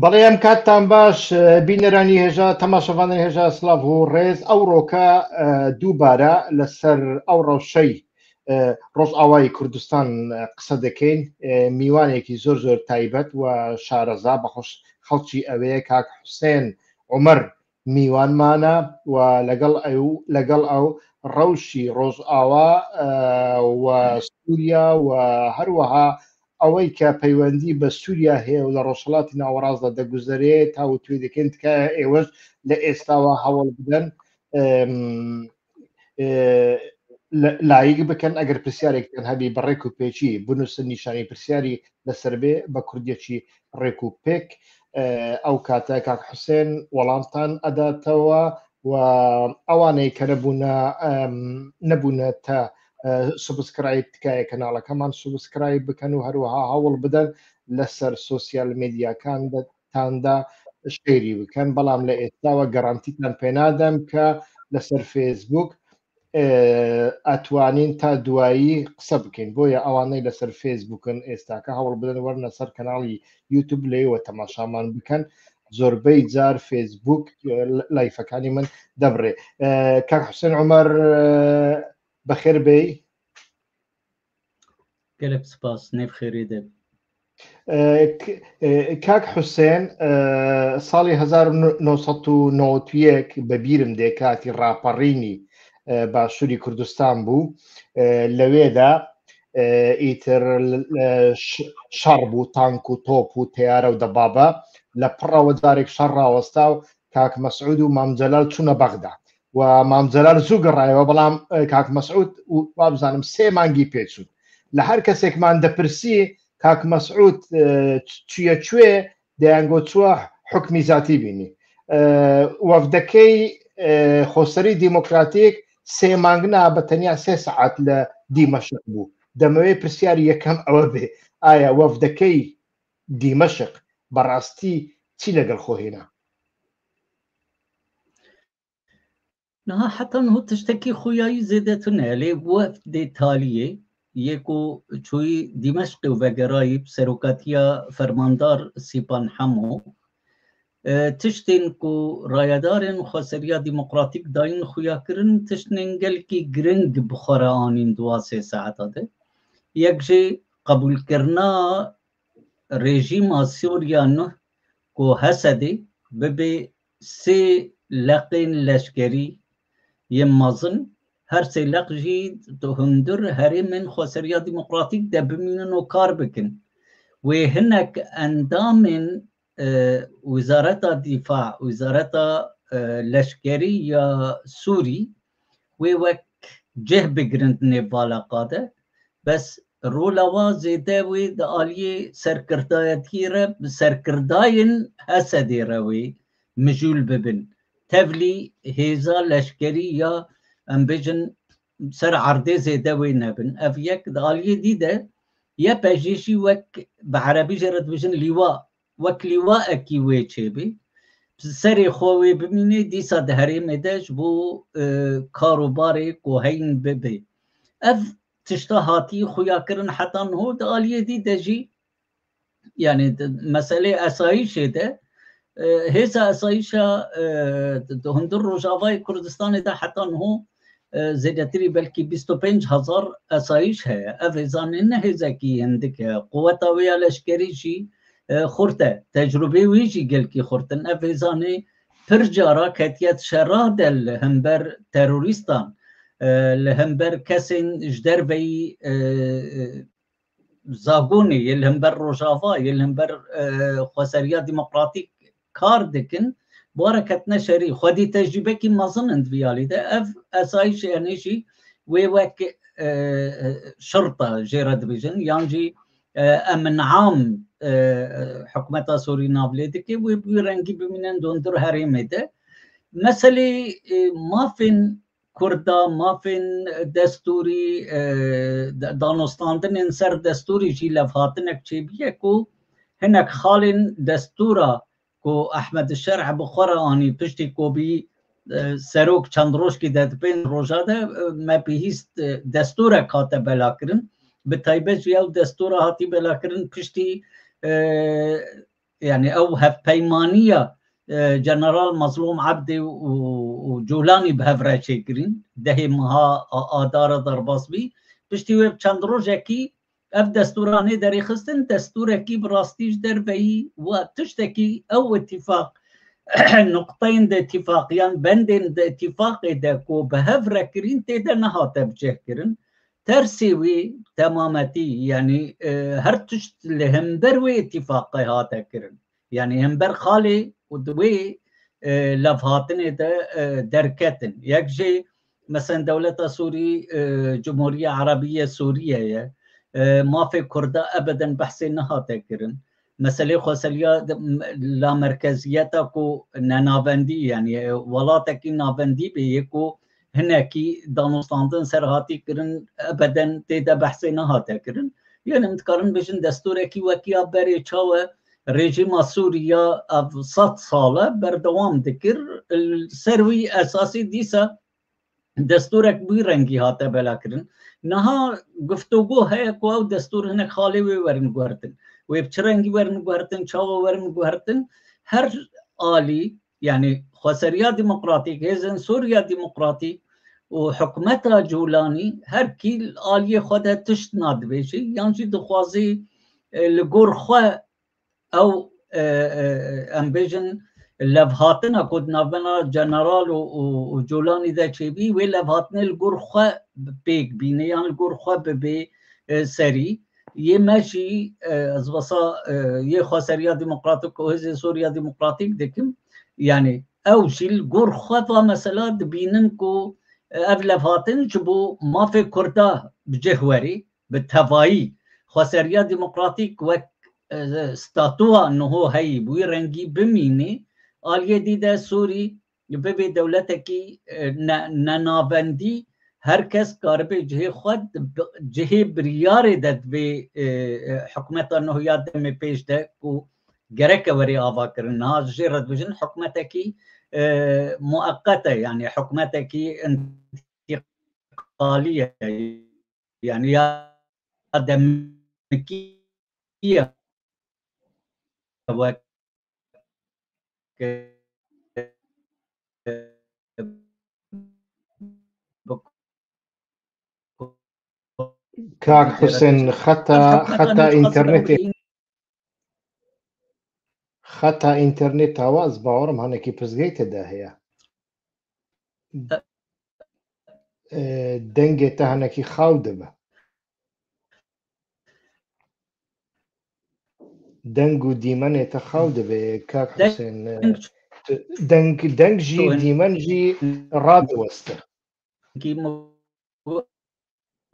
بەڵێم کاتتان باش بینەرانی هێژا تەماشەوانانی هێژا سلااف و ڕێز ئەوڕۆکە دووبارە لەسەر ئەو ڕەوشەی ڕۆژ ئاوای کوردستان قسە دەکەین میوانێکی زۆر زۆر تایبەت و شارەزا بەخۆش خەڵکی ئەوەیە کاک حوسێن عومەر میوانمانە و لەگەڵ ئەو ڕەوشی ڕۆژ ئاوا و سووریا و هەروەها ئەوەی کە پەیوەندی بە سووریا هەیە و لە ڕۆژهەڵاتی ناوەڕاستدا دەگوزارێت تاوتوێ دەکەن تکایە ئێوەش لە ئێستاوە هەوڵ بدەن لایق بکەن ئەگەر پرسیارێکتان هەبی بە ڕێک و پێچی بنووسن نیشانی پرسیاری لەسەر بێ بە کوردیەکی ڕێک و پێک ئەو کاتە کاک حوسێن وەڵامتان ئەداتەوە و ئەوانەی کە نەبوونە تا سوبسکرایب تکایە کەناڵەکەمان سوبسکرایب بکەن و هەروەها هەوڵ بدەن لەسەر سۆسیال میدیاکانتاندا شێری بکەن بەڵام لە ئێستاوە گەڕانتیتان پێنادەم کە لەسەر فێسبوک ئەتوانین تا دوایی قسە بکەین بۆیە ئەوانەی لەسەر فێسبوکن ئێستاکە هەوڵ بدەن وەرنە سەر کەناڵی یوتیوب لێوە تەماشامان بکەن زۆربەی جار فێسبوک لایفەکانی من دەبڕێ کاک حوسێن عومەر بەخێر بێ گەلێک سپاس نێبخێری دێ کاک حوسێن ساڵی 1991 بەبیرم دێ کاتی ڕاپەڕینی باشووری کوردستان بوو لەوێدا ئیتر شەڕ بوو تانک و تۆپ و تیارە و دەبابە لە پڕەوە جارێک شەڕ ڕاوەستا و کاک مەسعود و مامجەلال چوونە بەغدا و مامجەلال زوو گەڕایەوە بەڵام کاک مەسعود وابزانم 3 مانگی پێچوون لە هەر کەسێکمان دەپرسی کاک مەسعود چیە کوێ دەیانگۆ چووە حکمی زاتی بینی وەفدەکەی خۆسەری دیموکراتیک 3 مانگنا بە تەنیا 3 سەعات لە دیمەشق بوو دەمەوێت پرسیاری یەکەم ئەوە بێ ئایا وەفدەکەی دیمەشق بەڕاستی چی لەگەڵ خۆهێنا نها حتى انه تشتكي خوياي زيدتنا لي وفد تاليه يكو شوي دمشق وفقرايب سروكاتيا فرماندار سيبان حمو تشتين كو رايدارن خسريا ديمقراطيك داين خويا كرن تشتين قلكي جرنج بخارا آنين 2 ساعات هذا يكجي قبول كرنا ريجيم سوريا كو هسدي ببي 3 لقين لشكري يمازن هر 3 لق جي تهندر هري من خسريا ديمقراطيك دبمينو كار بكن وهناك اندام وزارة الدفاع وزارة لشكري يا سوري ووك جه بگرند نوالا قاده بس رولوا زيده وي داليه سرکردایتی را سرکرداین حسدی روی مجول ببن تفلی هیزا لشکری یا امبجن سر عرضه زيده وي نبن افيك داليه ديده يا بجيشي وك بعربي جرد بجن لواء وك لواء كي ويتشبي سري خوي بميني ديسا دهري مدش بو كاروباري كوهين ببي اف تشتهاتي خويا كرن حتى هو داليه دي دجي يعني مسألة أسايش ده هيسا أسايشة هندر رجاوي كردستان ده حتى هو زيادتري بلكي 25,000 أسايش هي أفزان إنه هزكي عندك قوة ويا لشكري شي خورته تجربه ویجی گل کی خورتن افزانه پرجارا کتیت شراد الهمبر تروریستان الهمبر کسین جدر بی زاگونی الهمبر روجاوا الهمبر خسریا ديمقراطيك کار دکن بارکت نشری خودی تجربه کی مازنند بیالی ده اف اسایش یعنی شی وک شرطه جرد بيجن يعني امن عام حكومة سوري نابلدك وبيرنجي بمنن دوندر هريمده مسألة ما فين كردا ما فين دستوري دانستاندن انسر دستوري جي لفاتنك چبيه كو هناك خالن دستورا كو احمد الشرع بخورا اني پشتي كو بي سروك چندروش کی دد بين روجاده ما بيست دستورا كاتب لاكرن بتايبه جيال دستورا هاتي بلاكرن پشتي يعني أو هفبيمانية جنرال مظلوم عبدي وجولاني بهفرا شكرين دهي مها آدار ضرباس بي بشتي چند روزكي اف دستوراني داري خستن دستوركي براستيش در بي وتشتكي او اتفاق نقطين ده اتفاقيان بندين ده اتفاق ده كو بهفرا كرين تيدا نهاتا بجه كرين ترسيوي تمامتي يعني هر تشت لهم بروي اتفاقي هاتا كرين يعني هم بر خالي ودوي لفهاتن ده دركتن يكجي مثلا دولة سوري جمهورية عربية سورية ما في كردا أبدا بحثي نهاتا كرين مسألة خسلية لا مركزية كو نافندي يعني ولاتك نافندي بيكو هناكي دانوستاندن سرهاتي كرن ابدا تيدا بحثنا هاتا كرن يعني متقارن بجن دستوركي وكيا بري تشاوه رژیم سوریا اف 100 ساله بردوام دکر سروی اساسی دیسا دستورك بي رنگي هاتا بلا كرن نها گفتگو ہے کو دستور هناك خالي ورن گورتن وبچرنگي ورن گورتن چاو ورن گورتن هر آلي يعني خسريا ديمقراطيك هزن سوريا ديمقراطي وحكمتها جولاني هر كي آلية خودها تشتناد بيشي يعني دخوازي لغور خوا او امبيجن لفهاتنا كود نافنا جنرال وجولاني ذا شبي ولفهاتنا الجرخة بيك بيني يعني الجرخة ببي سري يمشي زبصا يخو سوريا ديمقراطيك وهزي سوريا ديمقراطيك دكم يعني او شي الجرخة فمثلا بيننكو افلفاتن جبو ما في كرده بجهوري بالتفاي خو سوريا ديمقراطيك وك ستاتوها انه هو هي بوي رنگي بميني آلية ديدا سوري ببي دولتكي ننابندي هر کس کاربه جه خود جه بریار داد به حکومت انه یاد می پیش ده کو گرک وری آوا کرن ها جرد بجن حکومتكي مؤقته يعني حكومتكي انتقاليه يعني ياد مكيه كاك حسين خطا انترنت آواز باورم هنه کی پزگیت ده هیا دنگه تا هنه کی خاوده به دنگو دیمنه تا خاوده به كاك حسين دنگ جي ديمن جي راد وسته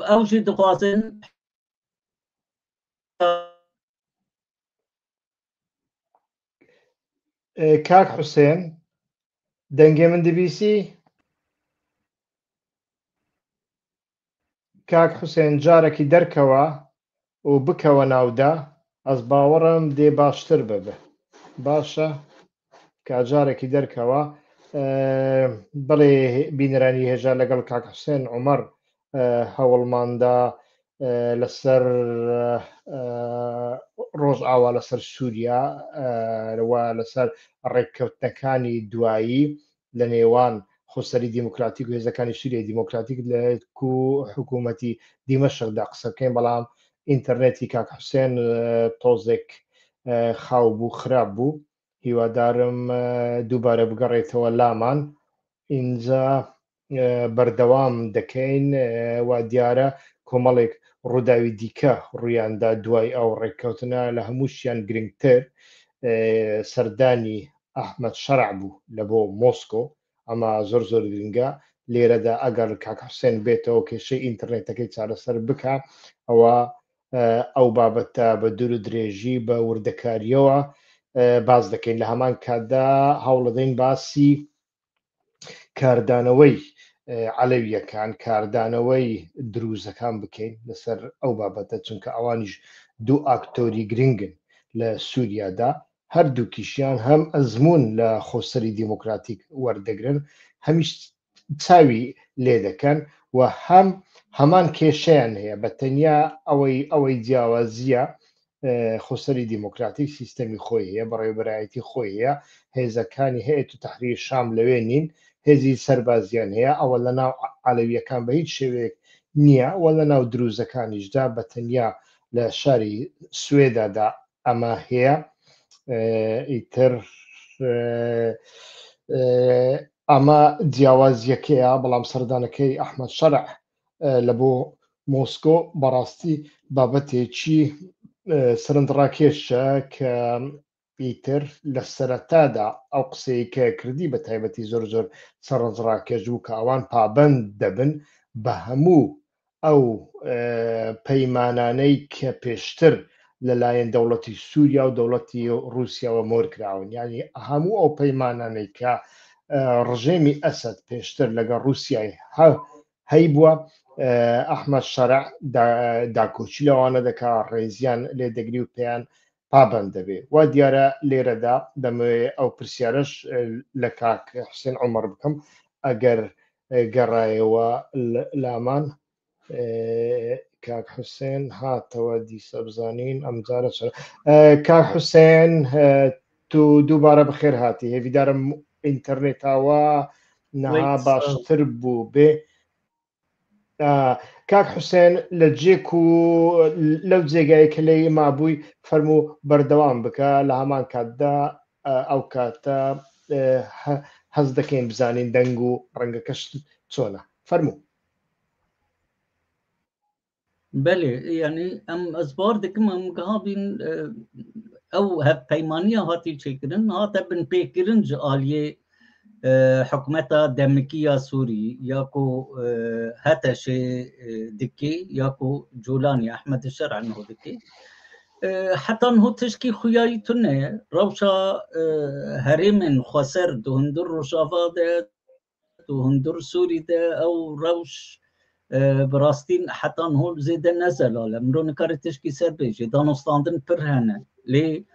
او شي دخوازن كاك حسين دنگي من دبيسي كاك حسين جاركي دركوا وبكوا ناودا از باورم دي باشتر ببه باشا كاجاركي دركوا بلي بينراني هجا لقل كاك حسين عمر هولماندا لسر روز ئاوا لەسەر سووریا لەسەر ڕێککەوتنەکانی دوایی لە نێوان خۆسەری دیموکراتیک و هێزەکانی سووریای دیموکراتیک لە حکوومەتی دیمەشقدا قسەکەین بەڵام ئینتەرنێتی کاک حوسێن تۆزێک خاو بوو خراپ بوو هیوادارم دووبارە بگەڕێتەوە لامان اینجا بەردەوام دەکەین وا دیارە کۆمەڵێک ڕووداوی دیکە ڕوویاندا دوای ئەو ڕێککەوتنە لە هەمووشیان گرنگتر سەردانی ئەحمەد شەرع بوو لە بۆ مۆسکۆ ئەمە زۆر زۆر گرنگە لێرەدا ئەگەر کاک حوسێن بێتەوە کێشەی ئینتەرنێتەکەی چارەسەر بکە ئەوە ئەو بابەتە بە دوور و درێژی بە وردەکاریەوە باز دەکەین لە هەمان کاتدا هەوڵەدەین باسی کاردانەوەی عەلەویەکان کاردانەوەی دروزەکان بکەین لەسەر ئەو بابەتە چونکە ئەوانیش دوو ئاکتۆری گرنگن لە سووریادا هەردووکیشیان هەم ئەزموون لە خۆسەری دیموکراتیک وەردەگرن هەمیش چاوی لێ دەکەن و هەمان کێشەیان هەیە بە تەنیا ئەوەی جیاوازیە خۆسەری دیموکراتیک سیستەمی خۆی هەیە بەڕێوەبەرایەتی خۆی هەیە هێزەکانی هەیەت و تەحریر شام لەوێ نین هێزی سەربازیان هەیە ئەوە لە ناو عەلەویەکان بە هیچ شێوەیەک نییە وە لە ناو دروزەکانیشدا بە تەنیا لە شاری سوێدادا ئەمە هەیە ئیتر ئەمە جیاوازیەکەیە بەڵام سەردانەکەی ئەحمەد شەرع لە بۆ مۆسکۆ بەڕاستی بابەتێکی سەرنجڕاکێشە کە ئیتر لە سەرەتادا ئەو قسەی کە کردی بە تایبەتی زۆر زۆر سەرنجڕاکێش بوو کە ئەوان پابەند دەبن بە هەموو ئەو پەیمانانەی کە پێشتر لەلایەن دەوڵەتی سووریا و دەوڵەتی رووسیاوە مۆرکراون یعنی هەموو ئەو پەیمانانەی کە ڕژێمی ئەسەد پێشتر لەگەڵ رووسیای هەی بووە ئەحمەد شەرع داکۆچی لەوانە دەکا ڕێزیان لێدەگری و پێیان پابەند دەبێ وا دیارە لێرەدا دەمەوێت ئەو پرسیارەش لە کاک حوسێن عومەر بکەم ئەگەر گەڕایەوە لامان کاک حوسێن هاتەوە دیسە بزانین ئەمجارە کاک حوسێن تو دووبارە بەخێر هاتی هێویدارم ئینتەرنێتاوە نەها باشتر بوو بێ کاک حوسێن لە جێک و لەو جێگای کە لەی مابووی فەرموو بەردەوام بکە لە هەمان کاتدا ئەو کاتە هەز دەکەین بزانین دەنگ و ڕەنگەکەش چۆنە فەرموو بله يعني ام ازبار دكم ام قابين او هبيمانيه هاتي تشكرن هات بن بيكرن جاليه حكومتا دمكيه سوري ياكو هتا شي دكي ياكو جولاني احمد الشرع انه دكي حتى انه تشكي خيايتنا روشا هرمن خسر دهندر روشافاده دهندر سوري ده او روش براستین حتی هول زیده نزل آله مرو نکاره تشکی سر بیجه دانستاندن پر هنه لی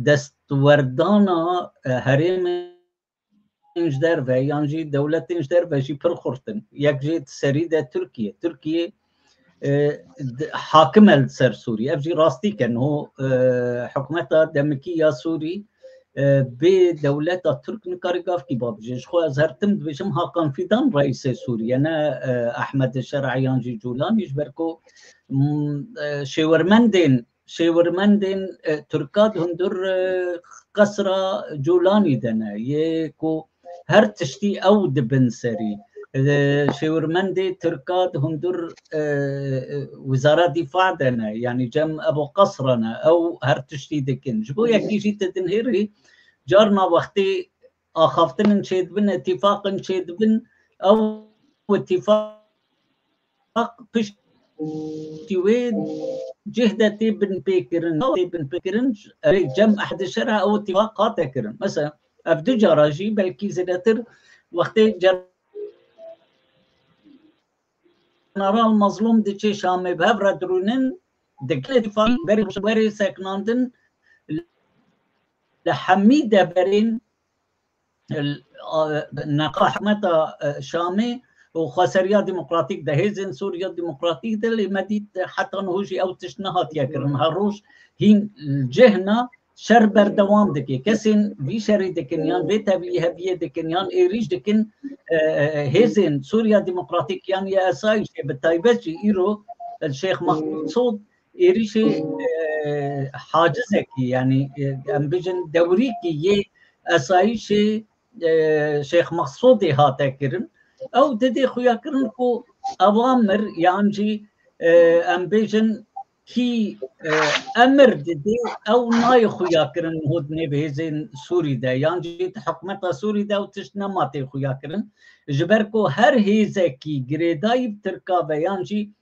دستوردانا هریم اینج در و یانجی دولت اینج در و جی پر خورتن یک جید سری ده ترکیه حاکم سر سوری اف جی راستی کن هو حکومت دمکی یا سوری به دولت ترک نکارگاف کی باب جش خو از هر تم بشم هاکان فیدان رئیس سوریه نه احمد شرعیان جی جولانی جبرکو شیورمندین ترکات هندر قصر جولانی دنه یکو هر تشتی او دبن سری شیورمندی ترکات هندر وزارت دفاع دنه یعنی جم ابو قصرنا او هر تشتی دکن جبو یکی جیت تنهیری جارنا وقتی آخافتن شید بن اتفاقا شید بن او اتفاق پشتیوید جهدتی بن پیکرن جمع احد شرع او اتفاقات کرن مثلا افدو جاراجی بلکی زیادتر وقتی جنرال مظلوم دیچه شامی به هفر درونن دکل اتفاق بری سکناندن لحمید برین نقاح متا شامي وخسريا ديمقراطيك ده هيزن سوريا ديمقراطيك ده اللي مديد حتى نهوجي او تشنهات يكرن هروش هين الجهنة شر بردوام دكي كسين في شري دكنيان في تبليه بيه دكنيان ايريش دكن هيزن سوريا ديمقراطيك يعني يا اسايش بالتايبتي ايرو الشيخ مقصود ايريشي حاجزك يعني امبيجن دوريكي يه اسايشي شيخ مقصودي هاتا كرن او ددي خويا كرن كو اوامر يعني امبيجن كي امر ددي او ناي خويا كرن هودني بهزين سوري دا يعني حكومه سوري دا وتشنماتي خويا كرن جبركو هر هيزكي جريداي بتركابه يعني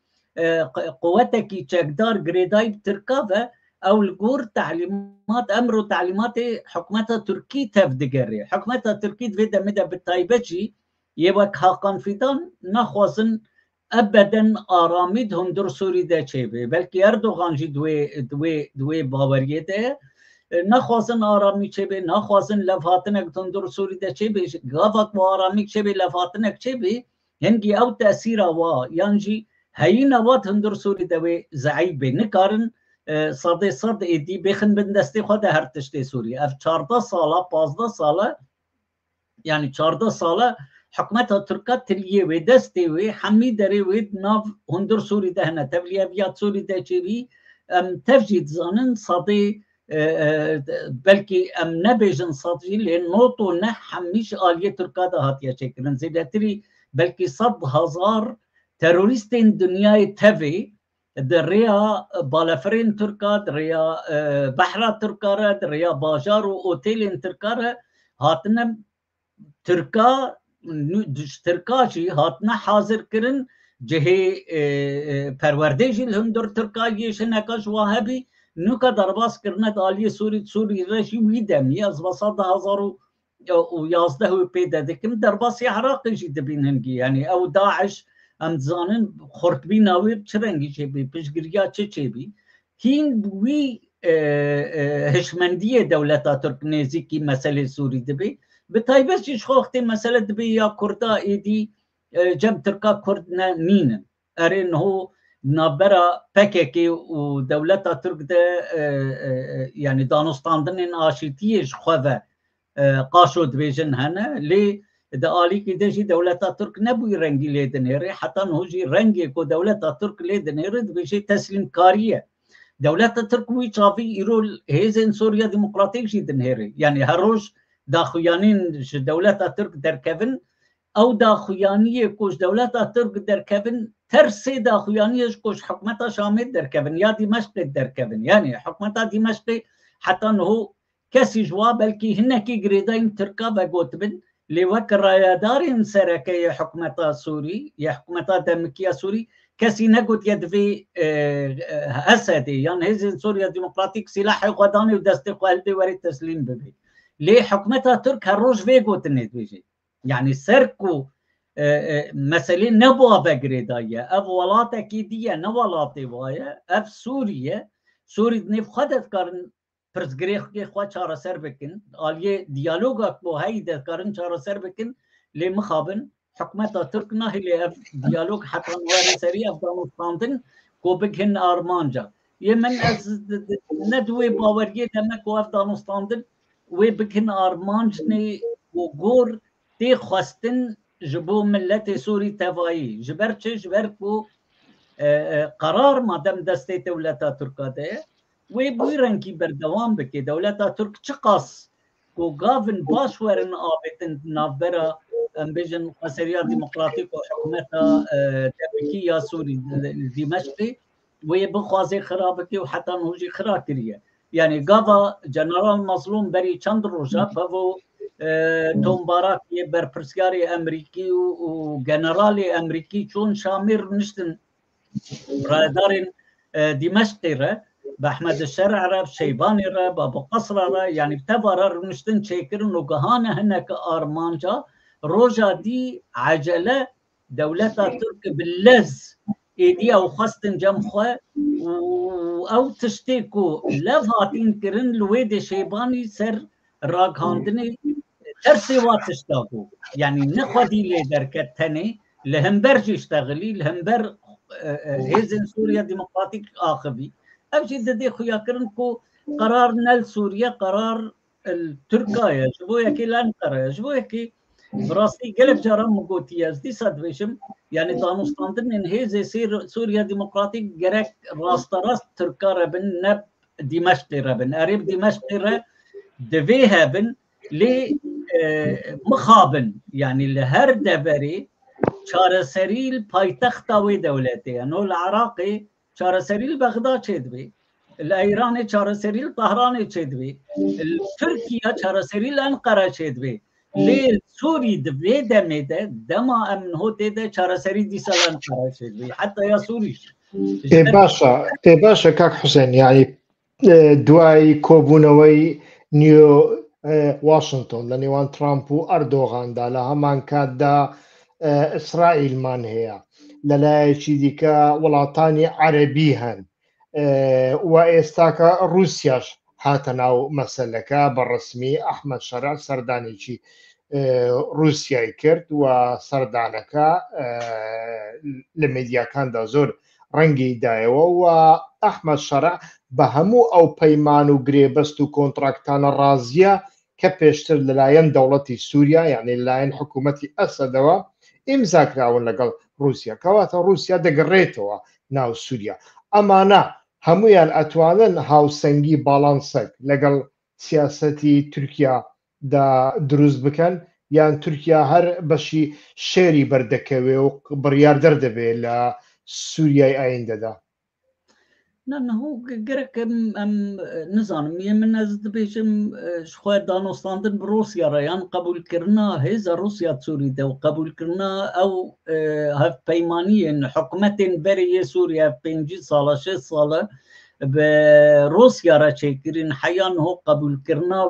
قوتكي تشكدار جريداي بتركابه او الجور تعليمات امر وتعليمات حكومتها تركي تفدقري حكومتها تركي فيدا مدى بالتايبجي يبقى هاقان فيدان نخوزن ابدا اراميد هندر سوري دا چيبه بلكي اردوغان جي دوي باوريه ده نخوزن آرامی چيبه نخوزن لفاتنك هندر سوري دا چيبه غافك وارامي چيبه لفاتنك چيبه هنگي او تأثيرا وا يانجي هاي نوات هندر سوري دا زعيبه نكارن صدي صد إيدي بيخن بندستي خدا هرتشتي سوريا أف 14 سالة 15 سالة يعني 14 سالة حكومتها تركيا تليه ودستي وي حمي دري ويد ناف هندر سوري ده هنا تبليه بيات سوري ده جيبي تفجيد زانن صدي بلكي نبيجن صدي لأن نوتو نح حميش آلية تركيا ده هاتيا شكلن زيدتري بلكي 100,000 تروريستين دنياي تفي دريا بالافرين تركا دريا بحرة تركا دريا باجار وأوتيلين تركا هاتنا تركا تركاشي هاتنا حاضر كرن جهي پروردهجی الهندر ترکایی شنکاش واهبی نوکا درباس کرنه دالی سوری رشی ویدمی از وسط 2011 و پیدا دکم درباس عراقی جی دبین هنگی یعنی او داعش ام زانن خورتبی ناوی چرنگی چه بی پشگریا چه بی هین وی هشمندی دولتا ترک نزیکی مسئله سوری دبی بتایبه چیش خوختی مسئله دبی یا کردا ایدی جم تركا كردنا نين ارين هو نابرا بككي ودولتا ترك ده يعني دانستاندن اشيتيش خوفا قاشود بيجن هنا لي دالي كدجي دولتا ترك نبوي رنگي ليدنيري حتى هوجي رنگي كو دولتا ترك ليدنيري بيجي تسليم كاريه دولتا ترك وي شافي يرول هيزن سوريا ديمقراطيك جي دنهيري يعني هروج داخويانين دولتا ترك دركفن او داخویانی کوش دولت ترک در کبن ترسی داخویانیش کوش حکمت شامل در کبن یا دمشق در کبن یعنی حکمت دمشق حتی هو کسی جوا بلکی هنکی گریداین ترکا و گوتبن لوک رایدارین سرکی حکمت سوری یا حکمت دمکیه سوری کسی نگوت یدوی اسدی یعنی هزین سوریا دموکراتیک سلاح قدانی و دست قلبی وری تسلیم ببی لی حکمت ترک هر روز وی گوتنید بیجی يعني سركو مسألة نبوا بقريداية أف ولاتا كيدية نولاتي وايا أف سوريا نف خدت كارن برزغريخ كي خوا چارة سر بكن آلية ديالوغا كو هايدة كارن چارة سر بكن لي مخابن حكمتا تركنا هي أف ديالوغ حتى نواري سري أفغانستان كو بكهن آرمانجا يمن أز ندوي باوريه دمك وأفغانستان وبكهن آرمانجني وغور تی خواستن جبو ملت سوری تفایی جبر چه جبر کو قرار مادم دسته دولتا ترکا ده و بوی رنگی بردوام بکی دولتا ترک چه قاس کو گاون باش ورن آبتن نافبرا بیجن قصریا دموکراتیک و حکومتا دبکی یا سوری دمشقی و بخوازی خرابکی و حتی نهوجی خراب کریه یعنی گاوا جنرال مظلوم بری چند روزا بو توم باراك برپرسیاری امریکی و جنرالی امریکی چون شامیر نشتن رادارين دمشق را بأحمد الشرع را شيباني را بابو قصر را يعني بتبرر نشتن شيكرن وقهانة هناك آرمانجا روجا دي عجلة دولتا ترك باللز ايدي او خستن جمخه او تشتيكو لفاتين كرن لويد شيباني سر راغاندني ترسي واتشتاقو يعني نخودي لي دركتني لهمبرج يشتغلي لهمبر هيزن سوريا ديمقراطيك آخبي أبجد دي خويا كرنكو قرار نل سوريا قرار التركايا جبويا كي لانقرة جبويا كي براسي قلب جارم مقوتي دي صدفشم يعني دانستاندن إن هيزي سوريا ديمقراطيك جرك راست تركا ربن نب دمشق ربن قريب دمشق ربن دويها بن لي مخابن يعني لهر دبري چارەسەری پایتەختە وێ دەولەتەیە العراقی چارەسەری بەغدا چێدبێ الئیرانی چارەسەری طهرانی چێدبێ تورکیا چارەسەری ئەنقەرە چێدبێ لێ سووری دبێ دەمێدە دەما ئەم هۆتێدە چارەسەری دیسە ئەنقەرە چێدبێ حتا یا سووریش باشە کاک حوسێن یعنی دوای کۆبوونەوەی نیو واشنگتن لە نێوان ترامپ و ئەردۆغاندا لە هەمان کاتدا إسرائيل مان هي للايشي ديكا ولاطاني عربي هن وإستاكا روسياش هاتناو مسلكا بالرسمي أحمد شرع سردانيشي روسيا كرت وسردانكا لميديا كان دا زور رنجي دايو وأحمد شرع بە هەموو ئەو پەیمان و گرێبەست و کۆنتراکتانە ڕازیە کە پێشتر لەلایەن دەوڵەتی سووریا یعنی لەلایەن حکوومەتی ئەسەدەوە ئیمزاکراون لەگەڵ رووسیا کەواتە رووسیا دەگەڕێتەوە ناو سووریا ئەمانە هەمویان ئەتوانن هاوسەنگی باڵانسەک لەگەڵ سیاسەتی تورکیا دروست بکەن یان تورکیا هەر بەشی شێری بەردەکەوێ و بڕیار دەردەبێت لە سووریای ئایندەدا نه هو گرک نزانم یه من از دبیشم شخواه دانستاندن بروسیا را یان قبول کرنا هزا روسیا سوری ده و قبول کرنا او هف پیمانی حکومت بری سوریا 5 ساله 6 ساله به روسیا را چکرین حیان هو قبول کرنا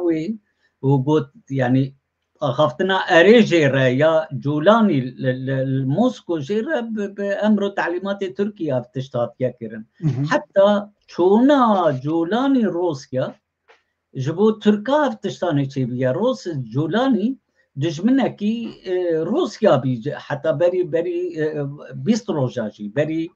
و گوت یعنی خافتنا اريجي يا جولاني الموسكو جيرا بامر تعليمات تركيا بتشتات يكرن حتى شونا جولاني روسيا جبو تركا بتشتاني بيا روس جولاني دجمنكي روسيا بيجي حتى بري بيستروجاجي بري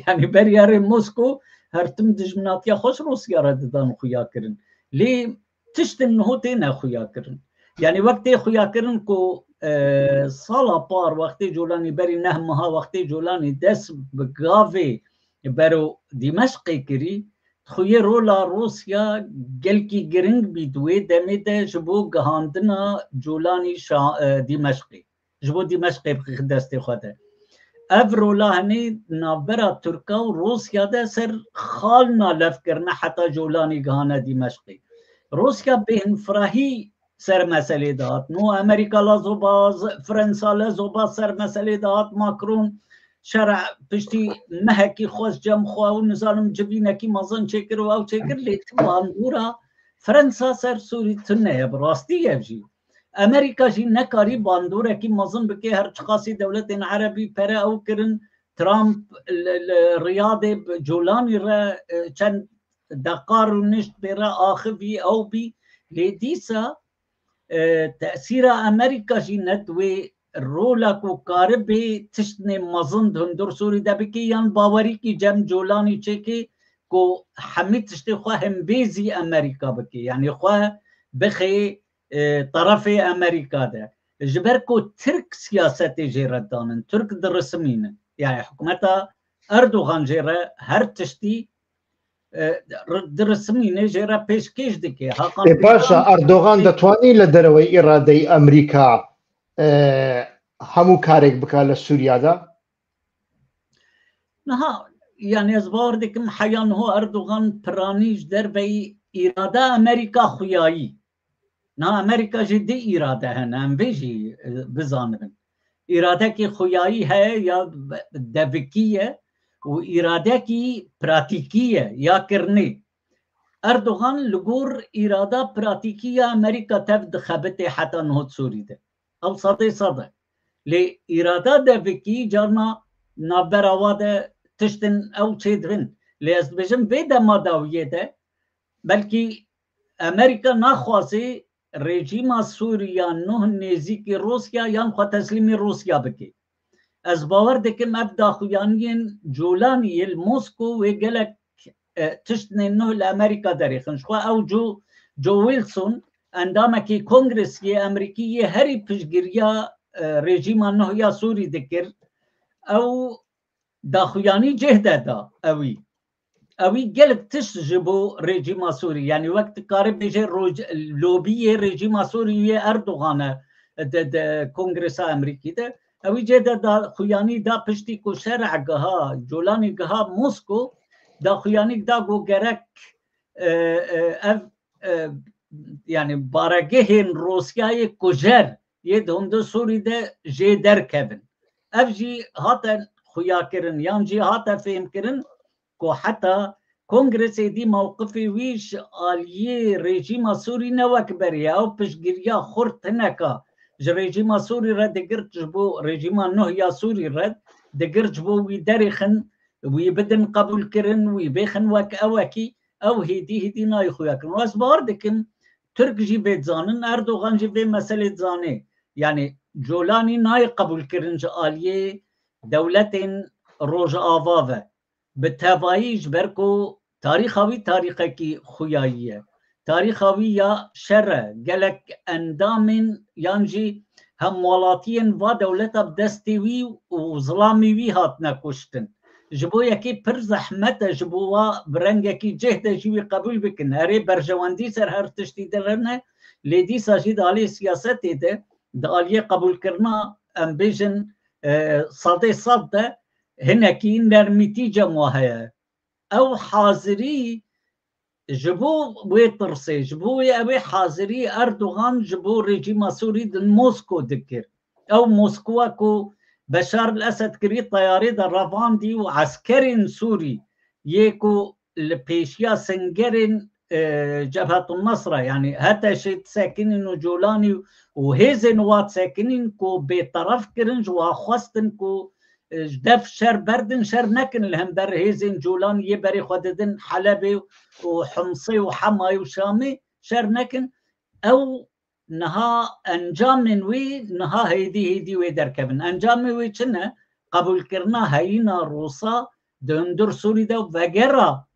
يعني بري اري موسكو هرتم دجمناتيا خوش روسيا رددان خويا كرن لي تشتن هو تينا خويا كرن يعني وقتی خویا کرن کو سالا پار وقتی جولانی بری نهمها وقتی جولانی دست بگاوی برو دمشقی کری خوی رولا روسیا گلکی گرنگ بیدوی دمیده جبو گهاندنا جولانی دمشقی جبو دمشقی دستی خواده اف رولا هنی نابرا ترکا و روسیا ده سر خال نالف کرنه حتی جولانی گهانه دمشقی روسیا بهن فراهی سر مسئله داد نو امریکا لازوباز فرانسا لازوباز سر مسئله داد ماکرون شرع پشتی مهکی خوش جم خواه و نظارم جبینکی مازن چکر و او چکر لیت باندورا فرانسا سر سوری تنه براستی یفجی امریکا جی نکاری باندورا کی مازن بکی هر چخاصی دولت عربی پره او کرن ترامپ ریاض جولانی را چند دقار نشت برا آخوی او بی لیدیسا تأثير أمريكا جينت ورولك وكاربي تشتني مظن هندور سوري دبكي يان باوري كي جم جولاني تشيكي كو حميد تشتي خواهم بيزي أمريكا بكي يعني خواه بخي طرف أمريكا ده جبركو ترك سياسة جيرة دانن ترك درسمين يعني حكومتها أردوغان جيرة هر تشتي درسمینه جرا پیشکش دکه باشا اردوغان دەتوانی لە دەرەوەی ئیرادەی ئەمریکا هەموو کارێک بکە لە سووریادا نها يعني ازبار دکم حیان هو اردوغان پرانیش دەربەی ئیرادا ئەمریکا خویایی نه ئەمریکا جدی ئیراده هەن ئەم بێژی بزانن ئیرادەکی خویایی هەیە یا دەڤکیە و إرادة براتيكية يا كرني أردوغان لغور إرادة براتيكية أمريكا تفد خبته حتى نهض سوري ده أو صدي لإرادة دفكي جارنا نابراوادة تشتن أو تشيدغن لأسبجم بيدا ما داوية ده بلكي أمريكا ناخواسي ريجيم سوريا نه نزيك روسيا ينخوا تسليم روسيا بكي از باور دکم ابدا خویانین جولانی الموسکو و گلک تشتن انه لامریکا داريخن شو او جو ويلسون عندما كي كونغرس امريكيه هري بشجريا ريجيم انه يا سوري ذكر او داخوياني جهده دا اوي قلب تشجبو ريجيم سوري يعني وقت قارب بيجي لوبيه ريجيم سوري اردوغان كونغرس امريكي ده اوی جدا دا خویانی دا پشتی کو شرع گها جولانی گها موسکو دا خویانی دا گو گرک يعني بارگهن روسیای کجر یه دونده سوری ده جه در کبن اف جی هاتا خویا کرن یان جی هاتا فهم کرن کو حتی کنگرس دی موقفی ویش آلیه رژیم سوری نوک بریه او پشگیریا خورت نکا رژیم سوري رد دقرت جبو رژیم نه یا سوري رد دقرت جبو ويدرخن ويبدن قبول كرن ويبيخن وك اوكي او هدي ناي خويا كن واس باردكم ترك جي بيت زانن اردوغان جي بي مسألة زاني يعني جولاني ناي قبول كرن جاليه دولتين روج آفاوه بالتابعي جبركو تاریخاوی تاریخی خویاییه تاریخاوی یا شر گلک اندامین یانجی هم ولاتین و دولت بدستوی و ظلامی وی هات نکشتن جبو یکی پر زحمت جبو و برنگ یکی جهد جوی قبول بکن هره برجواندی سر هر تشتی درنه لیدی ساجی دالی سیاست ده دالی قبول کرنا ام بیجن صد هنکی نرمیتی جمعه او حاضری جبو وی ترسی جبو اوی حاضری اردوغان جبو رژیم سوری دن موسکو دکر او موسکو کو بشار الاسد کری طیاری در رواندی و عسکرین سوری یکو لپیشیا سنگرین جبهة النصرة يعني هتا شيء ساكنين وجولاني وهيزن وات ساكنين كو بطرف كرنج وخواستن كو دف شر بردن شر نكن الهم بر هيزن جولاني يبري خددن حلبي وحمصي وحماي وشامي شر نكن او نها انجام من وي نها هيدي ويدر كبن انجام وي كنا قبول كرنا هينا روسا دندر سوري ده وغيرها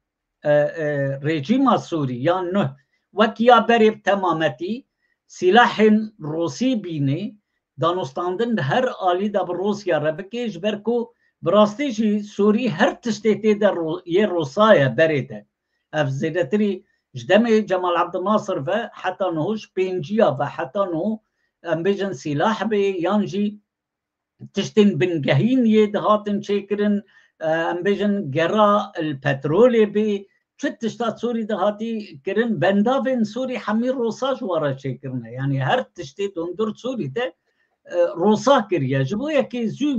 رژیم سوری یا نه وکیا بریب تمامتی سلاح روسی بینه دانستاندن هر آلی دا روسیا را بکیش برکو براستی جی سوری هر تشتیتی در یه روسایه بریده اف زیدتری جدم جمال عبدالناصر و حتی نهوش پینجیا و حتی نهو ام بیجن سلاح بی یانجی تشتین بنگهین یه دهاتن چیکرن ام بیجن گرا الپترول بی چه تشتات سوری دهاتی کرن بندافین سوری حمیر روسا جوارا چه کرنه یعنی هر تشتی دندر سوری ده روسا کریه جبو یکی زو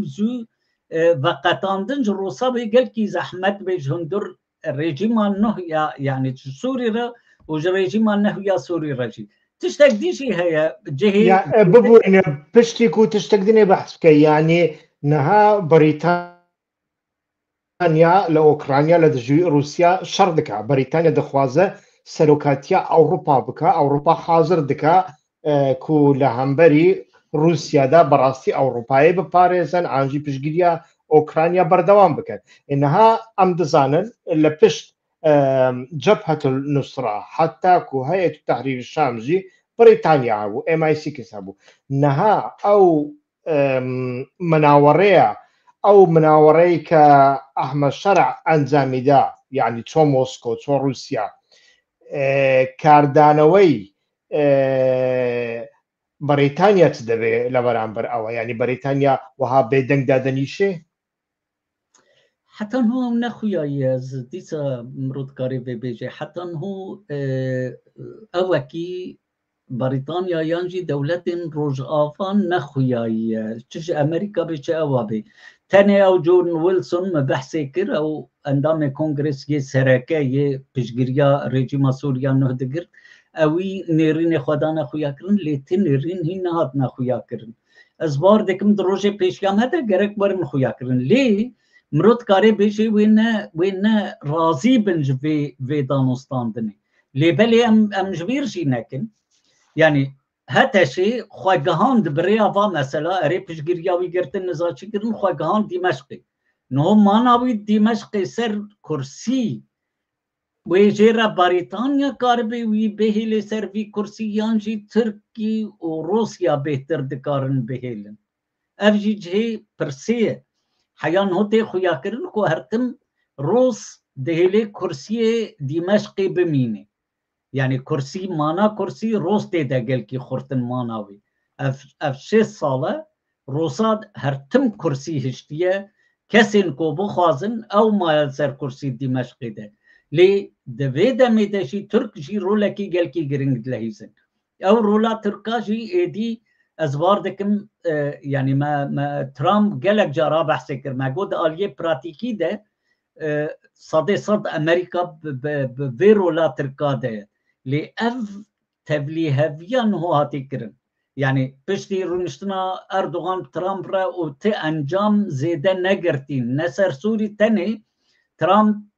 و قطاندنج روسا بی گل کی زحمت بی جندر رژیمان نه یعنی سوری را و رژیمان نه یا سوری را جی تشتک دیشی هیا جهی ببورین پشتی کو تشتک دینه بحث که یعنی نها بریتانیا لأوكرانيا لدجوي روسيا شر دكا بريطانيا دخوازة سلوكاتيا أوروبا بكا أوروبا حاضر دكا كو لهمبري روسيا دا براستي أوروباي بباريزن عنجي بشجيريا أوكرانيا بردوام بكا إنها أمدزانن لبشت جبهة النصرة حتى كو هيئة التحرير الشامجي بريطانيا عبو MI6 كسابو إنها أو مناورية او مناوري كأحمد شرع انجامي دا يعني تو موسكو تو روسيا كاردانوي بريطانيا تدبي لبرانبر او يعني بريطانيا وها بيدنگ دادنيشه حتى هو نخويا ديسا مرود كاري بيجي حتى هو اوكي بريطانيا يانجي دولة روج آفان نخويا تش امريكا بيش اوابي تاني او جون ويلسون مبحثي كر او اندام كونغرس يه سراكه يه بشگريا رژيم سوريا نهدگر اوي نيرين خدانا خويا کرن ليتن نيرين هي نهات نخويا کرن از بار دكم دروجه پیشیام هده گرک برن خويا کرن لي مرود کاری بيشي وين راضي بنج في دانستاندني لي بلي ام جبيرشي نكن يعني هتا شيء خواجهاند بريافا مثلا اري بشگرياوي گرتن نزاچي کرن خواجهاند دمشقي نو ماناوي دمشقي سر كرسي ويجيرا بريطانيا كاربي وي بهيل سر في كرسي يانجي تركي وروسيا بهتر دكارن بهيلن افجي جهي برسيه حيان هوتي خويا کرن كو هرتم روس دهيلي كرسي دمشقي بميني يعني كرسي مانا كرسي روس تيدا قال كي خورتن ماناوي اف 6 ساله روساد هرتم كرسي هشتيه كسين كو بخوازن او ما يلسر كرسي دمشقي ده لي دفيدا ميداشي ترك جي رولا كي قال كي جرينج لهيزن او رولا تركا جي ايدي ازبار دكم يعني ما ترامب قالك جارا بحسكر ما قد آلية براتيكي ده صد امريكا بفيرولا تركا ده لأف تبليهفيان هو هاتيكرن يعني بشتي رونشتنا أردوغان ترامب را وتي أنجام زيدا نقرتين نسر سوري تاني ترامب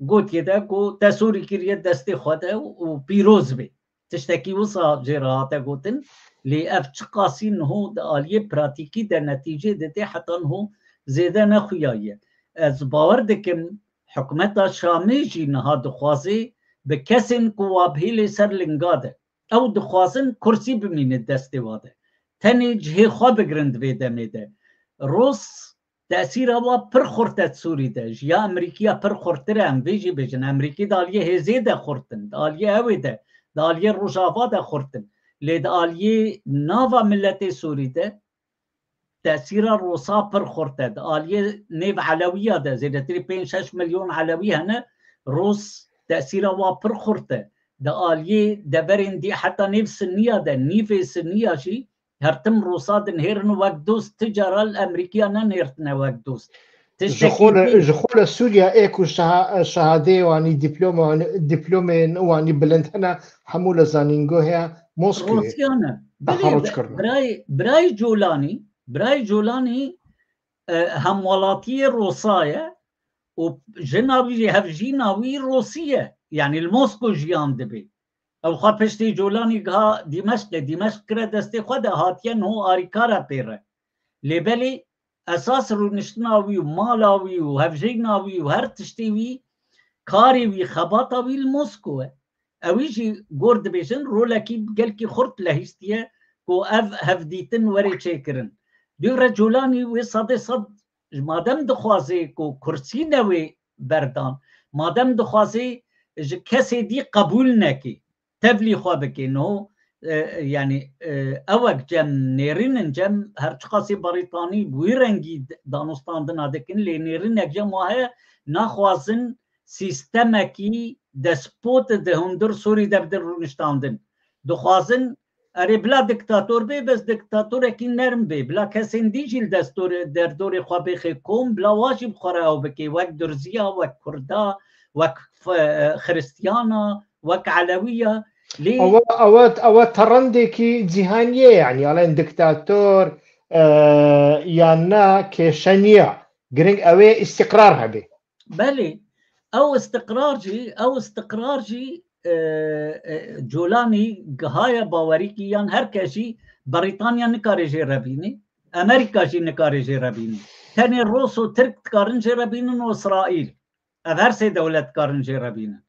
قوت يدا قو تسوري كريا دستي خواته وبيروز بي تشتكي وصا جيراتا قوتن لأف تقاسين هو دا آلية براتيكي دا نتيجة دا حتى هو زيدا نخيايا از باور دكم حکومت شامی جی نها دخوازی به کسین قوابهی سر لنگاده او دخوازن کرسی بمینه دسته واده تنی جهی خواه بگرند ویده میده روس تأثیر او پر خورتت سوری ده یا امریکیا پر خورتره هم بیجی بجن امریکی دالیه هزی ده خورتن دالیه اوی ده دالیه روشاوا ده خورتن لی دالیه ناوا ملت سوری ده تأثیر روسا پر خورته دالیه نیو علویه ده زیدتری 5-6 میلیون علویه هنه روس تأثیر او پر خورته دالیه دبرین دی حتی نیو سنیه ده نیو سنیه شی هرتم روسا دنهرن وقت دوست تجاره الامریکیه ننهرتن وقت دوست جخول سوريا ايكو شهاده واني دبلوم واني بلندنا حمولة زانينغو هي موسكو روسيانا براي جولاني همولاتي روسايا وجناوي هفجيناوي روسية يعني الموسكو جيان دبي او خوا پشتی جولانی گها دمشق کرده دستی خود هاتین هو آریکارا پیره لیبلی اساس رو نشتناوی و مالاوی و هفجیناوی و هر تشتیوی کاری وی خباطاوی الموسکوه اویجی گرد بیشن رولکی گلکی خورد لحیستیه کو هفدیتن وری چیکرن دیگر جولانی وی صد مادم دخوازی کو کرسی نوی بردان مادم دخوازی کسی دی قبول نکی تبلی خواه بکی نو يعني اوك جم نيرين جم هرچقاسي بريطاني بوي رنگي دانستاندن هدكن لي نيرين جم وهي ناخوازن سيستمكي دسپوت ده هندر سوري دبدر رونشتاندن دخوازن اري بلا دكتاتور بي بس دكتاتور اكي نرم بي بلا كسين دي جيل دستور در دور خواه بخي كوم بلا واجب خوره او بكي وك درزيا وك كردا وك خريستيانا وك علوية او ترندكي جهانيه يعني على دكتاتور يانا كشنيع جرينج اوي استقرار هبي بلي او استقرار جي جولاني هاي باوري كي يان هر كشي بريطانيا نكاري جي ربيني امريكا جي نكاري جي ربيني تاني روس وترك كارن جي ربينن واسرائيل هر سي دولة كارن جي ربينن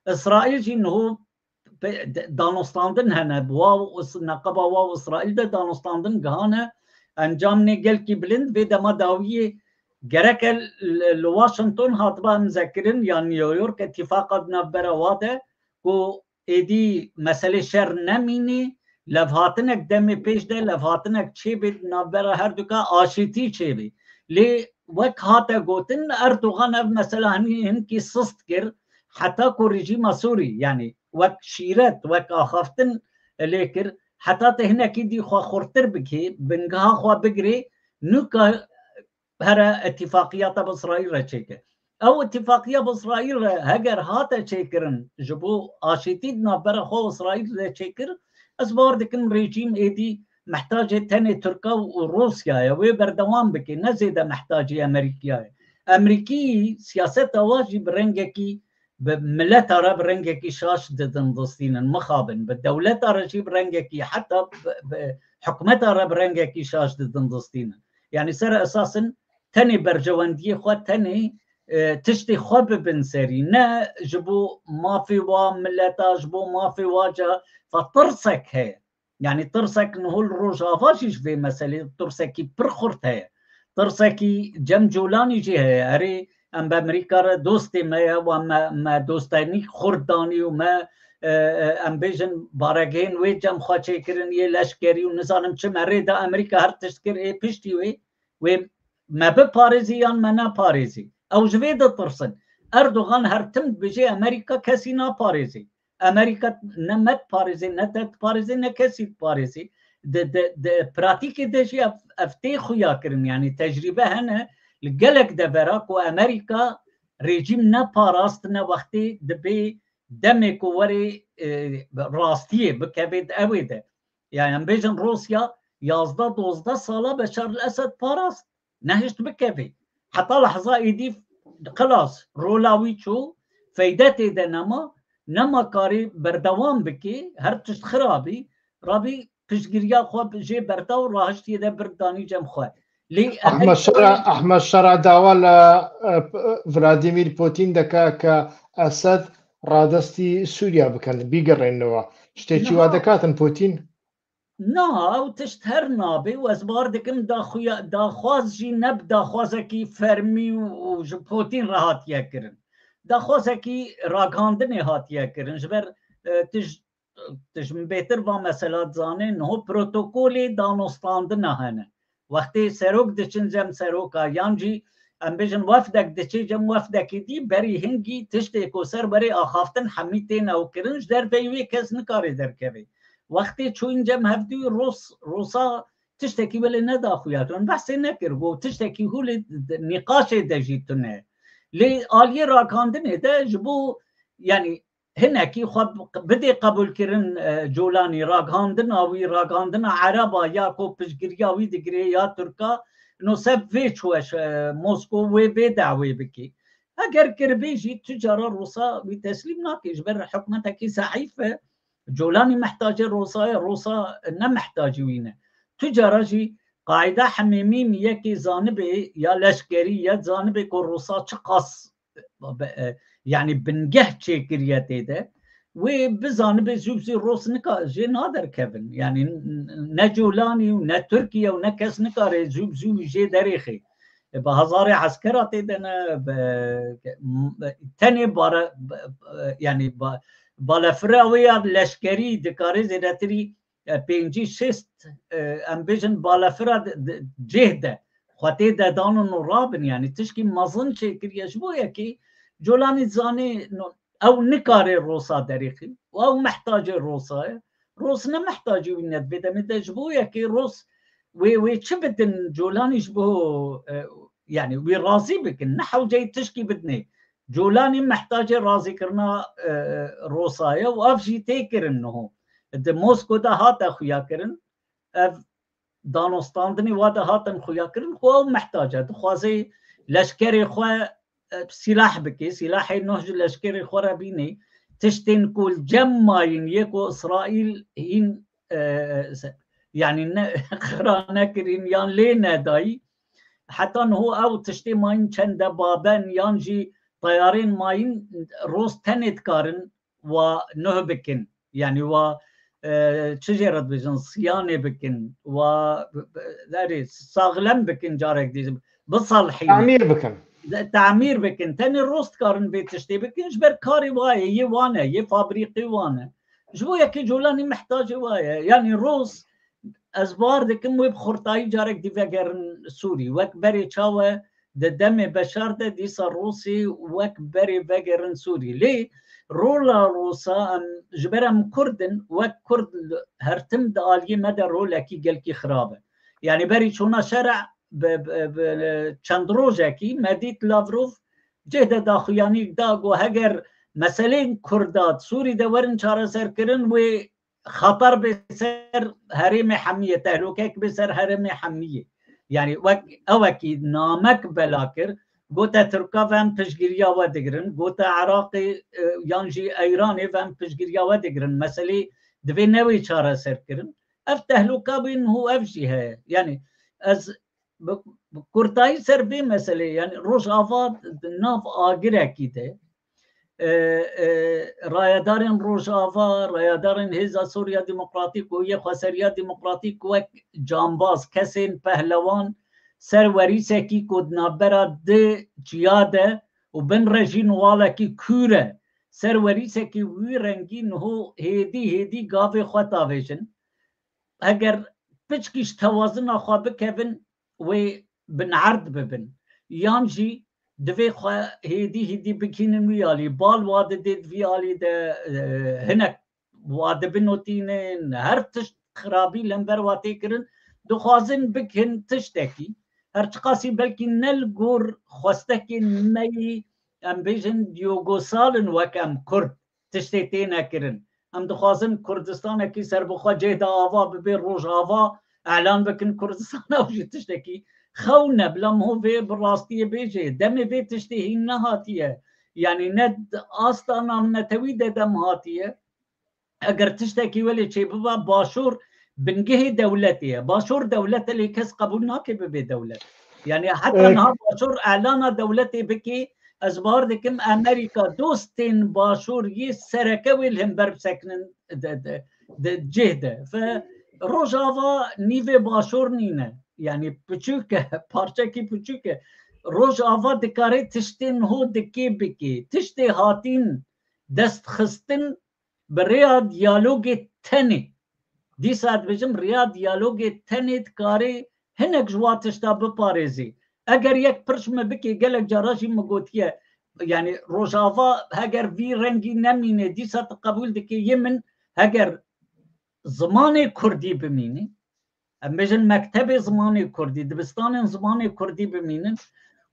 اسرائيل جي انه دانستاندن هنه بواو نقبا واو اسرائيل ده دانستاندن گهانه انجام نگل کی بلند به دما داویه گرک لواشنطن هاتبا مذکرن یا نیویورک اتفاق نبره واده کو ایدی مسئله شر نمینی لفهاتنک دم پیش ده لفهاتنک چه بید نبره هر دوکا آشیتی چه بید لی وک هاته گوتن اردوغان اف مسئله هنکی سست کر حتی کو رژیم سوری يعني وك شيرات وك اخافتن ليكر حتى هناك دي خو خورتر بكي بنغها خو بقري نوكا هرا اتفاقيات باسرائيل رچيك او اتفاقيه باسرائيل هجر هاتا چيكرن جبو اشيتيدنا بر خو اسرائيل رچيكر اسبار دكن ريجيم ايدي محتاج تاني تركيا وروسيا وي بردوام بكي نزيد محتاج امريكي سياسه واجب رنگكي بملت عرب رنگكي شاش ددن ضستين مخابن بالدولة عرب رنگكي حتى بحكومة عرب رنگكي شاش ددن ضستين يعني سر اساسا تاني برجواندي خو تاني تشتي خوب بنسري نا جبو ما في وا ملتا جبو ما في واجه فطرسك هي يعني طرسك انه الروجافاش في مسألة طرسكي برخورت هي طرسكي جم جولاني جي هي اري ام بامريكا دوستي ما وما دوستاني خرداني وما ام بيجن بارگين وي جم خاچه کرن يه لشکری و نظام چه مريدا امريكا هر تشكر اي پشتي وي ما بپاريزي يان ما نا پاريزي او جويد طرسن اردوغان هر تم بجي امريكا كسي نا پاريزي امريكا نمت پاريزي نتت پاريزي نكسي پاريزي د براتيكي دجي افتي خويا کرن يعني تجربه هنا لقلق دبراك وامريكا ريجيم نا باراست نا وقتي دبي دمك وري راستيه بكبد اويده يعني بيجن روسيا يازدا 12 ساله بشار الاسد باراست نهشت بكبي حتى لحظه يدي خلاص رولاوي شو فايدتي ده نما كاري بردوام بكي هر تشت خرابي رابي پشگیریا خو جه برتا و راهشتی ده بردانی جم خو احمد شرع داوا فلاديمير بوتين دكا كأسد رادستي سوريا بكن بيقرنوا شتيشي وادكاتن بوتين نا او تشتهر نابي وازبار دكم داخواز جي نب داخوازكي فرمي وج بوتين راحت يكرن داخوازكي راگاندن هات يكرن جبر تج بهتر و مسئلات زانه نهو پروتوکولی دانستاندن هنه وقتی سروک دچن جم سروکا یانجی ام بیجن وفدک دچی جم وفدکی دی بری هنگی تشتی کو سر بری آخافتن حمیتین او کرنج در بیوی کس نکاری در کوی وقتی چون جم هفدی روسا تشتکی ولی نداخویاتون بحثی نکر گو تشتکی هولی نقاش دجیتونه لی آلی راکاندنه ده جبو یعنی هناكي خب بدي قبول كرن جولاني راگاندن اوي راگاندن عربا يا كو بشگرياوي دگري يا تركا نو سب فيچوش موسكو وي بدعوي بكي اگر كربيجي تجارة روسا بتسليم ناكيش بر حكمتك ضعيفة جولاني محتاج روسا نمحتاج وينه تجارة جي قاعدة حميمي ميكي زانبي يا لشكري يا زانبي كو روسا تقص يعني بنجه شكرياتي ده وبزان بزوبزي روس نكا جي نادر كيفن يعني نجولاني ونا تركيا ونكس نكا زوبزو جي داريخي بهزاري عسكراتي دنا تاني بارا يعني بالافراوية لشكري دكاري زيداتري بينجي شست امبيجن بالافرا جهده خاطي دا دانو نورابن يعني تشكي مظن شكريا شبويا كي جولاني زاني او نكاري روسا داريخي او محتاج روسا روسنا محتاج وينت بدا متجبويا كي روس وي شبدن جولاني شبه يعني وي راضي بك نحو جاي تشكي بدني جولاني محتاج راضي كرنا روسايا وافجي تيكر انه موسكو دا هات اخويا كرن دانستاندني وادا هاتن خويا كرن خو محتاجه دخوازي لشكري خو سلاح بكي سلاح النهج الاشكري خرابيني تشتين كل جماين يكو اسرائيل هين يعني خرانا كرين يان لينا داي حتى هو او تشتي ماين چند بابن يانجي طيارين ماين روس تنت كارن ونه بكن يعني و تشجرت بجن صيانه بكن و داري صاغلم بكن جارك دي بصالحين تعمير بكن تعمير بكن تاني الروست كارن بيت تشتي بكن جبر كاري واي يوانا يفابريقي وانا جبو يكي جولاني محتاج وايا يعني روس ازبار دكم ويب خورتاي جارك دي فاجرن سوري وك بري تشاوا دم بشار ده ديسا روسي وك بري فاجرن سوري ليه رولا روسا جبرم كردن وك كرد هرتم دالي مدى رولا كي قلكي خرابه يعني بري شونا شرع چند روزکی مدیت لاوروف جهده داخویانی داگو هگر مسئله کردات سوری دورن چاره سر کرن و خطر بسر حرم حمیه تهلوکک بسر حرم حمیه يعني اوكي نامك بلاكر قوتا تركا فهم تشجيريا ودقرن قوتا عراقي يانجي ايراني فهم تشجيريا ودقرن مسألة دفي نوي چاره سر کرن اف تهلوكا بين هو افجي هي يعني از كورتاي سر بي مسألة يعني روجافا ناف آجر أكيده رايدارن روجافا رايدارن هزا سوريا ديمقراطيك ويا خسريا ديمقراطيك وك جامباز كسين پهلوان سر وريسكي كودنا برا دي جياده وبن رجين والا كي كوره سر وريسكي ويرنگين هو هيدي غافي خطا ويجن اگر بچكيش توازن اخوا بكفن و بنعرض ببن يانجي دفي خوا هيدي بكين ويالي بال واد ديد فيالي ده هناك واد بنوتين هر تشت خرابي لمبر واتيكرن دخوازن بكن تشتكي هر تقاسي بلكي نلقور خوستكي مي ام بيجن يوغوسالن وكام كرد تشتيتين كرن ام دخوازن كردستان كي سر بخوا جهد آوا ببير روج آوا اعلان بكن كردستان اوجي تشتكي خونا بلام هو في براستيه بيجي دم في تشتهي نهاتيه يعني ند اصلا نتويد دم هاتيه اگر تشتكي ولي شي بابا باشور بنجه دولتيه باشور دولته اللي كس قبول ناكي ببي دولة يعني حتى نها باشور اعلان دولتي بكي ازبار دكم امريكا دوستين باشور يسركوي الهم برب سكنن جهده فروجافا نيفي باشور نينا يعني بچوكه پارچه بچوكه روجافا دکاره تشتین هو دکی بکی تشتی هاتین دست خستن بریا دیالوگ تنی دی ساعت بجم ریا دیالوگ تنی دکاره هنک جواتش تا بپارزی اگر یک پرشم بکی گلک جاراشی مگوتیه يعني روجافا هاجر في رنجي نمينه دي سات قبول دكي يمن هاجر زمان كردي بمينه امجن مكتب زمان كردي دبستان زمان كردي بمينن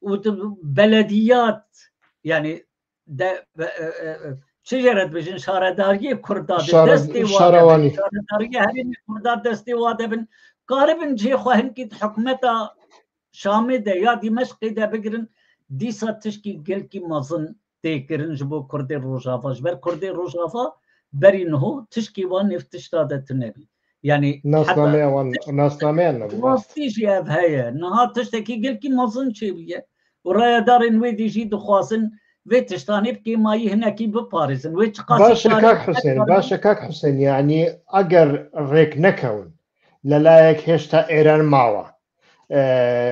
وبلديات يعني شجرة بجن شاردارية كرداد دستي شارواني شاردارية هرين كرداد دستي وادبن قاربن جي خوهن كي حكمتا شامده يا دمشق ده بقرن دي سات تشكي قل كي مظن تيكرن جبو كردي روجافا جبر كردي روجافا برينه تشكي وان افتشتادت النبي يعني ناسنامه واستيش يا بهاي نهار تشتكي قل كي مظن شبيه ورايا دارن ويدي جي دخواسن ويتشتاني بكي ماي هنا كي بباريزن ويتش قاسي باشا كاك حسين يعني اگر ريك نكون للايك هشتا ايران ماوا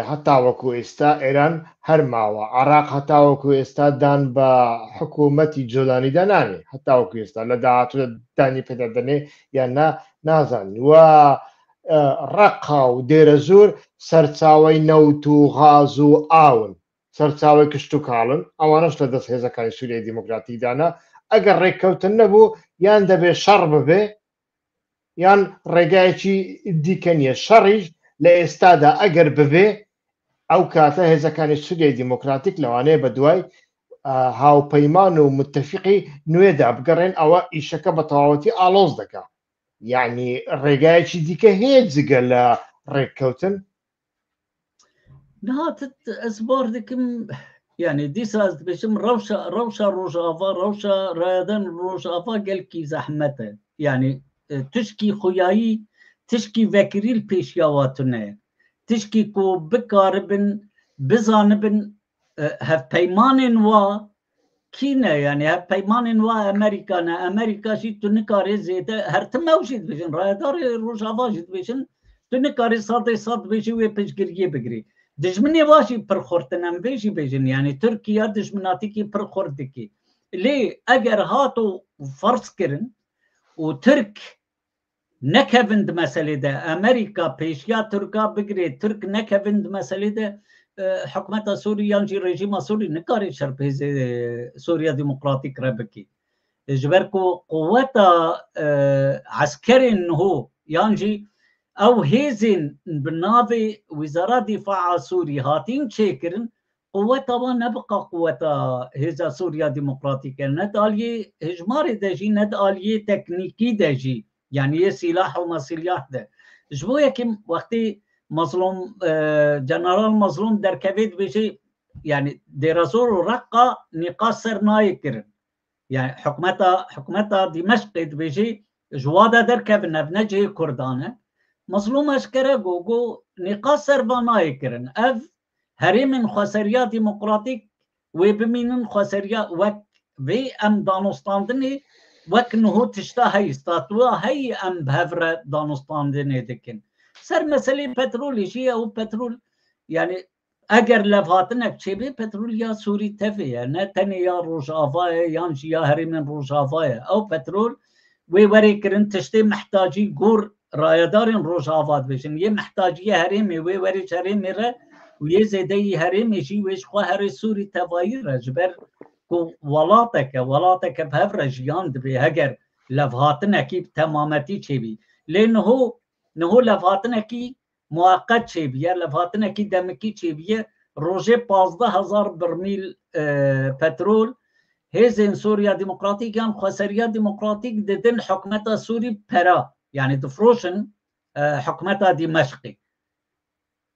حتى وكو استا ايران هر ماوا عراق حتى وكو استا دان با حكومتي جولاني داناني حتى وكو استا لداتو داني پدر داني يعني نازن و رقا و ديرزور سرچاوي نوتو غازو آون سرچاوي كشتو كالن اوانش لدس هزا كان سوريا ديمقراطي دانا اگر ريكوتن نبو يان دبي شرب بي يان رقايتي ديكنية شرج لإستادا أقر ببي أو كاتا هزا كان سوريا ديمقراطيك لواني بدواي هاو بيمانو متفقي نويدا بقرين أو إيشاكا بطاوتي آلوز دكا يعني رقايتي ديكا هيد زقال ريكوتن نهات أسبور ديكم يعني دي ساز بشم روشا روجافا روشا رادن روجافا قال كي زحمته يعني تشكي خوياي تشكي فكري البيشياواتنا تشكي كو بكاربن بزانبن هف بيمان وا كينا يعني هف بيمان وا امريكا شي تنكاري زيده هرت موجود بشن رادار روجافا جد بشن تنكاري صاد بيشي وي بيشكريه بقري دجمني واشي برخورتنم بيشي بيجن يعني تركيا دجمناتيكي برخوردكي ليه اگر هاتو فرض كرن وترك نكفند مسألة ده أمريكا بيشيا تركا بقري ترك نكفند مسألة ده حكومة سوريا ينجي رجيم سوري نكاري شرب سوريا ديمقراطيك ربكي جبركو قوة عسكري هو ينجي أو هيزن بالنافي وزارة دفاع سوري هاتين شكرن قوة طبعا نبقى قوة هزا سوريا ديمقراطيك ندالي هجماري دجي ندالي تكنيكي دجي يعني يه سلاح وما سلاح ده جبو يكيم وقتي مظلوم جنرال مظلوم در كبيد بشي يعني دراسور ورقة نقاش سرناي كرن يعني حكمتا دمشق بشي جوادا در كبنا بنجي كردانه مظلوم اشكره جوجو نقاش سرناي كرن اف هريمن خسريا ديمقراطيك وبمينن خسريا وك في ام دانوستاندني وكنه تشتهي استاتوا هي ام بهفرة دانوستاندني دكن سر مسألة بترول شيء او بترول يعني اگر لفاتنك شبه بترول يا سوري تفيا نتني يا روجافا يانجي يا هريمن روجافا او بترول ويوريكرن تشتي محتاجي قور رايدارين روجافات بشن يه محتاجي هريمي ويوري هريمي را ويه زيدي هريمي شي ويش خوا هري سوري تفاير جبر کو ولاتك بهفرة جيان دبي هجر لفهاتنا كي تمامتي شبي لأنه لفهاتنا كي مؤقت شبيه لفهاتنا كي دمكي شبيه روجي 15,000 برميل بترول هزين سوريا ديمقراطيك كان خسريا ديمقراطيك ددن حكمتها سوري برا يعني دفروشن حكمتها دمشقي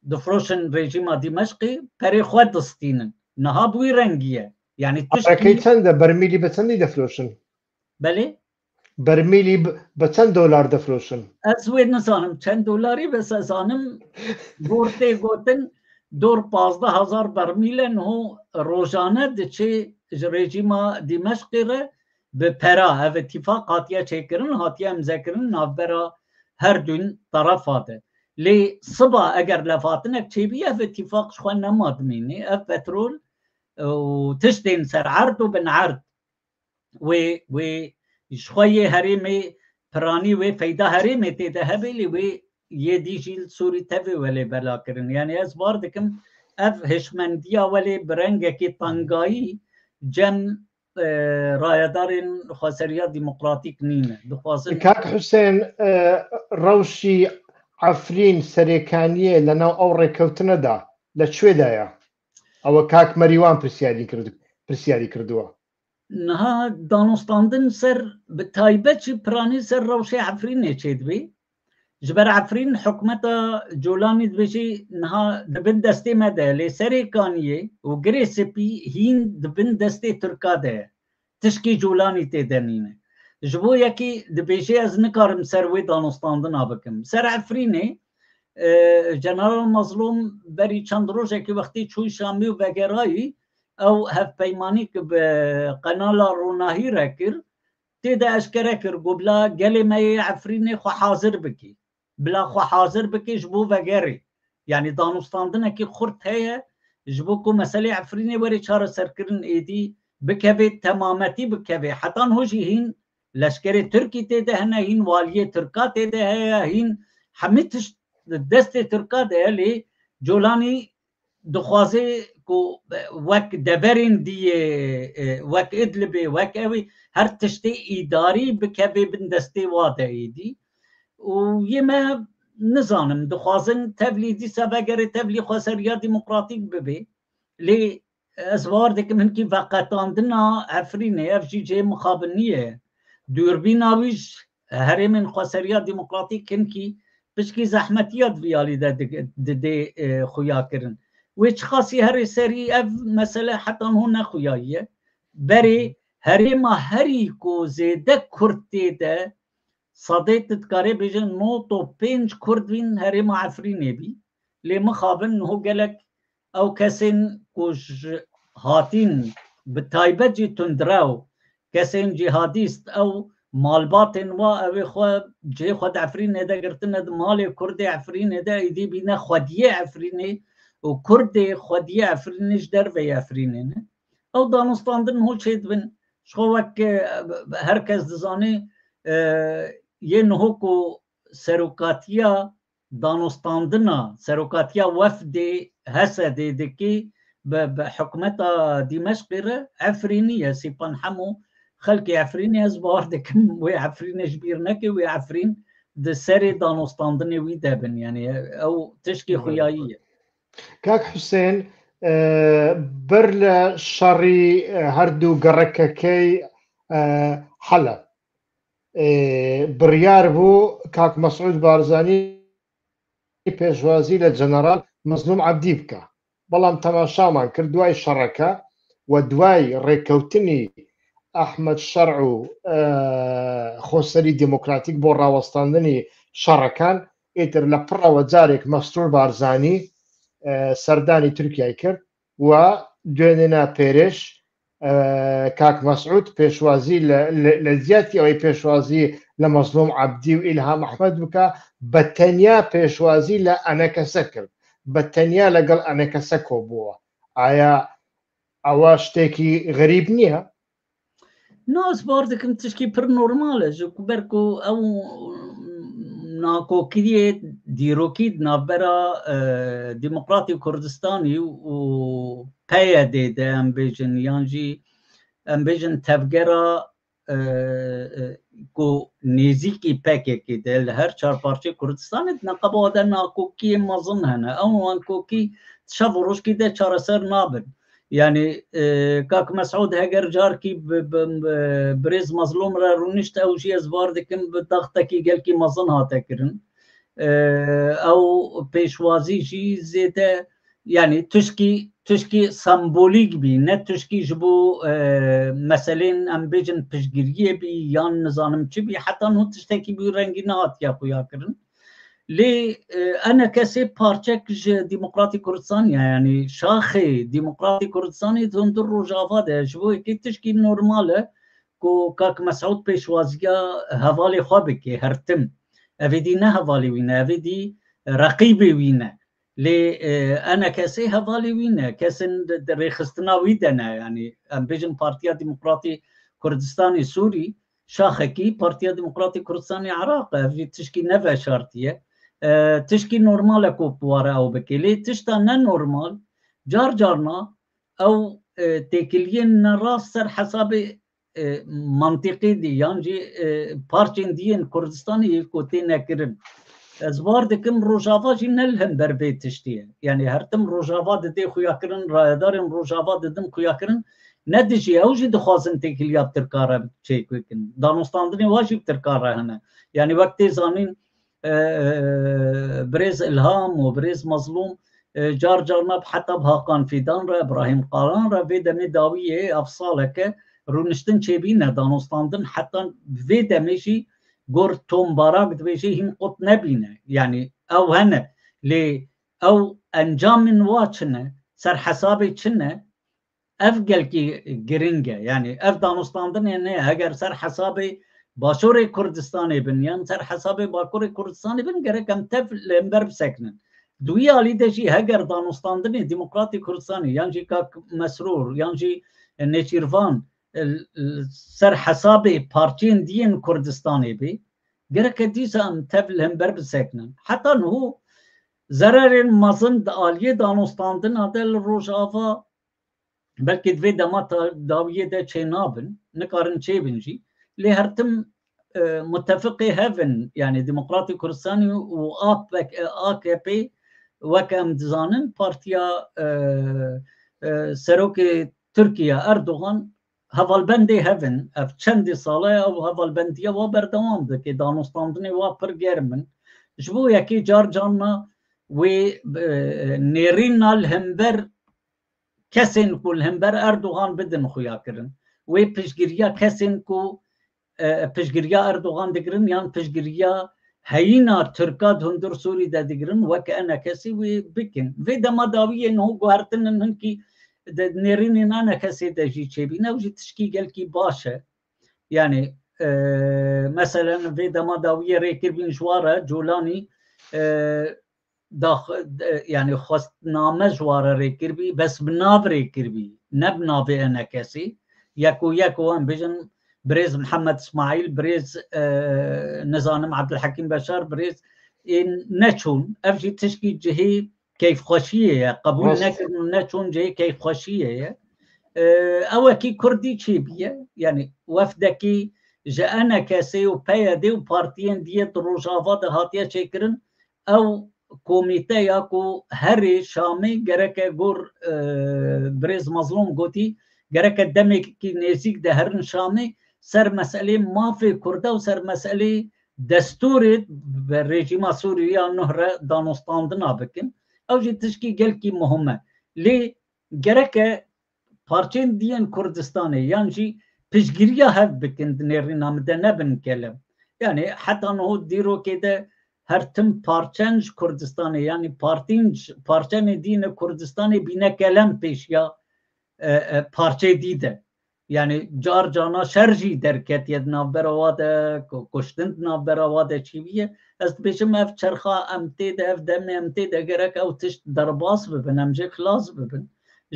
دفروشن ريجيم دمشقي بري خود دستينن نهابوي رنجيه يعني تشكي كي تسند برميلي بتسندي دفلوشن بله برمیلی بە چەند دۆلار دەفرۆشن؟ Ez wê nizanim çend dolarî bes ez zanim gortê gotin 15,000 bermîlen hû rojane diçe ji rejîma Dîmeşqê re bi pera ev itîfaq hatiye çêkirin hatiye imzekirin navbera her dûn tarafa de. Lê siba eger levhatinek çêbî ev itîfaq ji xwe nema dimînê ev petrol û tiştên sererd û binerd wê ji xwe yê herêmê piranî wê peyda herêmê têde hebe lê wê yê dî jî Sûrî tevê welê bela kirin. Yani ez bar dikim ev hişmendiya welê bi rengekî tangayî cem rayedarên xweseriya demokratîk nîne. Dixwazin کاک حوسێن ڕەوشی عەفرین سەرێکانیە لەناو ئەو ڕێکەوتنەدا لەکوێدایە؟ ئەوە کاک مەریوان پرسیاری کردووە. niha danostandin ser bi taybet jî piranî ser rewşê Efrînê çêdibê. Ji ber Efrîn hikûmeta Colanî dibêjî niha dibin destê me de lê serêkaniyê û girê spî hîn dibin destê Tirka de ye. Tişkî Colanî têde nîne. Ji bo yekî dibêjê ez nikarim ser wê danostandina bikim. Ser Efrînê General Mazlûm berî çend rojekî wextî çû Şamî û vegerayî ew hevpeymanî ki bi qenala Ronahî re kir têde eşkere kir got bila gelê me yê Efrînê xwe hazir bikî. Bila xwe hazir bikî ji bo vegerê. Yani danostandinekî xurt heye ji bo ku meselê Efrînê werê çareserkirin êdî bikeve temametî bikeve. Hetan hû jî hîn leşkerê Tirkî têde hene hîn waliyê Tirka têde heye hîn hemî tişt destê Tirka de ye lê Colanî dixwaze ku wek deverên diyê wek İdlibê wek evî her tiştê îdarî bikeve bin destê wa de êdî û yê me nizanim dixwazin tevlî dîsa vegerê tevlî xweseriya demokratîk bibe lê ez war dikim hinkî veqetandina Efrînê ev jî cê mixabin niye dûrbîna wî ji herêmên xweseriya demokratîk hinkî pişkî zehmetiya diviyalî de didê xuya kirin. Wê çixasî herê serî ev mesele hetan hû nexuyayiye. Berê herêma herî ku zêde Kurd têde sadê ditkarê bêjin 95 Kurd bîn herêma Efrînê bî. Lê mixabin hû gelek ew kesên ku ji hatîn bi taybet jî tundrew kesên cîhadîst ew malbatên wa evê xwe cê xwe di Efrînê de girtine di malê Kurdê Efrînê de êdî bîne xwediyê Efrînê û Kurdê xwediyê Efrînê ji derveyê Efrînê ne. Ew danostandin hû çêdibin ji xwe wek herkes dizanê yê niho ku serokatiya danostandina serokatiya wefdê Hesedê dikê bi hikûmeta Dîmeşqê re Efrînî ye sîpan hemû xelkê Efrînê ez bar dikim wê Efrînê ji bîr neke wê Efrîn di serê danostandinê wî de bin yani ew tişkî xuyayî ye. کاک حوسێن بەر لە شەڕی هەردوو گەڕەکەکەی حەلە بڕیار بوو کاک مەسعود بارزانی پێشوازی لە جەنەرال مەزلوم عەبدی بکە بەڵام تەماشامان کرد دوای شەڕەکە و دوای ڕێکەوتنی ئەحمەد شەرع و خۆسەری دموکراتیک بۆ ڕاوەستاندنی شەڕەکان ئیتر لە پڕەوە جارێک مەسرور بارزانی سەردانی تورکیای کرد و دوێنێنا پێرێش کاک مەسعود پێشوازی لە زیاتی ئەوەی پێشوازی لە مەزلوم عەبدی و ئیلهام ئەحمەد بکە بە تەنیا پێشوازی لە ئەنەکەسە کرد بە تەنیا لەگەڵ ئەنەکەسە کۆبووە. ئایا ئەوە شتێکی غەریب نییە؟ ناز بار dikim tişkî pir normal e ji ku ber ku ew nakokiyê dîrokî navbera Demokratîk Kurdistanî û PYD de em bêjin yan jî em bêjin tevgera ku nêzîkî PKK de li her çarparçeyê Kurdistanê neqeba de nakokiyê mezin hene ew nankokî şev û rojkî de çareser nabin. Yani kak Mes'ud heger carkî birêz mezlûm re rûnişt ew jî ez bar dikim bi taxtekî gelkî mezin hate kirin. Ew pêşwazî jî zêde يعني تشكي سمبوليك بي نه تشكي جبو مثلين ام بيجن بشگیریه بي يان نظام چي بي حتى نو تشتكي بي رنگي نهات يا خويا كرن لي انا كسي بارچك ديمقراطي كردستان يعني شاخي ديمقراطي كردستاني تندر روجافا ده جبو كي تشكي نورماله کو كاك مسعود بيشوازيا هوالي خوابكي هرتم افيدي نه هوالي وينا افيدي رقيبي وينا لي انا كسي هوالي وينا كسن ريخستنا ويدنا يعني ام بيجن بارتيا ديمقراطي كردستاني سوري شاخكي بارتيا ديمقراطي كردستاني عراق في تشكي نفا شارتيه تشكي نورمال اكو بوارا او بكي لي تشتا نورمال جار جارنا او تكلين راس سر حساب منطقي دي يعني بارچين دين كردستاني كوتي نكرن ازوار دكم روجافا جنلهم بربيت تشتيه يعني هرتم روجافا دي خويا كرن رايدارن روجافا ددم خويا كرن ندجي اوجي دخوازن تكليا بتركاره شيء كويكن دانستاندني واجب تركاره هنا يعني وقت زانين بريز الهام وبريز مظلوم جار جارنا حتى بهاقان فيدان را ابراهيم قالان را في دمي داويه افصالك رونشتن چبینه دانستاندن حتی في دمشي گور توم باراك دبيشي هم قط نبينه يعني او هنه لي او انجام من واتشنه سر حسابي چنه افقل كي جرينجا يعني اف دانستاندن يعني اگر سر حسابي باشور كردستاني بن يعني سر حسابي باكور كردستاني بن گره كم تف لمبر بسكنن دوی آلی دشی هگر دانستاندن ديمقراطي كردستاني يعني كاك مسرور يعني نيشيرفان سر حسابي بارچين دين كردستاني بي گره ديسا ام تف لمبر بسكنن حتى نهو ضرر مزن آلی دانستاندن هدل روجافا بلکه دوی دمات داویه ده چه نابن نکارن چه بنجی لی هرتم متفقی هفن يعني ديمقراطي كردستاني و AKP وكم دزانن بارتيا سروك تركيا أردوغان هفالبندي هفن اف چند ساله او هفالبندية و بردوام ده که دانستاندنی و پر گرمن جبو یکی جار جاننا و نيرين الهمبر كسن كل همبر اردوغان بدن خويا كرن و پشگیریا كسن کو پشگیریا اردوغان دگرن يعني پشگیریا هينا تركا هندر سوري دا دگرن وكأنا كسي و بكن في دما داوية انه قهرتن انهنكي نيرين انا كسي دا جي چبينا وجي تشكي قلكي باشا يعني مثلا في دما داوية ريكر بين جوارة جولاني داخل يعني خواست نامه جواره ريكر بي بس بناف ريكر بي نبناف انا كسي يكو ان بيجن بريز محمد اسماعيل بريز نزانم عبد الحكيم بشار بريز ان نچون افجي تشكي جهي كيف خوشيه قبول نكرن نچون جهي كيف خوشيه او كي كردي چيبيه يعني وفدكي جانا كسي وبيدي وبارتيين ديت روجافا هاتيه چيكرن او کومیته یا کو هر شامی گرک گور بريز مظلوم گوتی گرک دمی کی نزیک ده هر شامی سر مسئله مافی کرده و سر مسئله دستور رژیم سوریه نهر دانستاندنا بکن او جی تشکی گل کی مهمه لی گرک پارچین دین کردستانه یعنی جی پشگیریه هف بکن دنیری نامده نبن کلم يعني حتى انه ديرو كده هرتم پارچنج کردستانی یعنی پارچن دین کردستانی بینه کلم پیش یا پارچه دیده یعنی جار جانا شرجی درکت ید ناو براواده کشتند ناو براواده چیویه است بیشم اف چرخا امتی ده اف دم امتی ده گرک او تشت درباس ببن امجه خلاص ببن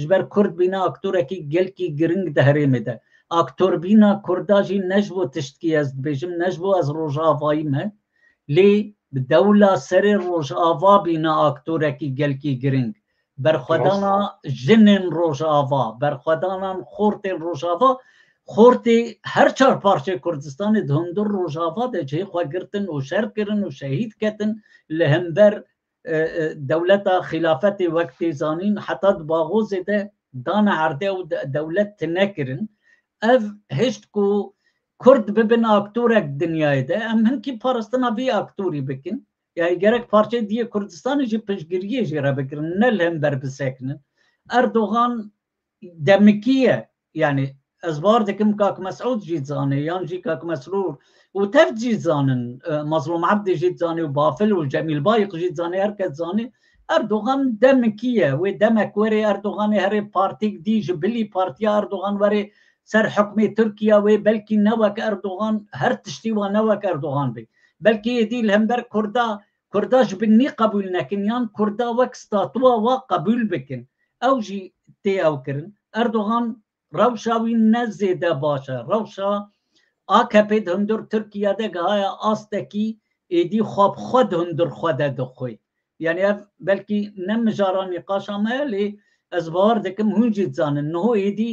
جبر کرد بینا اکتور اکی گل کی گرنگ دهره میده اکتور بینا کرداجی نجبو تشتکی است بیشم نجبو از روجافایی مه لی دولة سر روجافا بنا اکتورکی گلکی گرنگ برخودانا جنن روجافا برخودانا خورت روجافا خورت هر چار پارچه کردستان دهندر روجافا ده جه خواه گرتن و شر کرن و شهید کتن لهمبر دولت خلافت وقت زانین حتی باغوز ده دان عرده و دولت نکرن اف هشت کو کرد ببین اکتورک دنیای ده ام هنکی پارستنا بی اکتوری بکن يعني جرك بارچه دیه کردستان جی پشگیریه جی را بکرن نه لهم بر بسکنن اردوغان دمکیه يعني ازبار دكم كاك مسعود جيت زاني يان جي كاك مسرور وتف جيت زانن مظلوم عبد جيت زاني وبافل والجميل بايق جيت زاني هركت زاني اردوغان دمكيه ودمك وري اردوغان هري بارتي دي جبلي بارتي اردوغان وري سر حكمي تركيا وبلكي نوك اردوغان هر تشتي ونوك اردوغان بي بلكي دي الهمبر كرداش بني قبول لكن يان كردا وكستاتوا وقبول بكن او جي تي او كرن اردوغان روشاوی نزیده باشه روشا AKP هندر ترکیه ده گایا آستکی ایدی خواب خود هندر خود دخوی یعنی بلکی نمجارا نقاش عمالی از بار دکم هنجید زانن نهو ایدی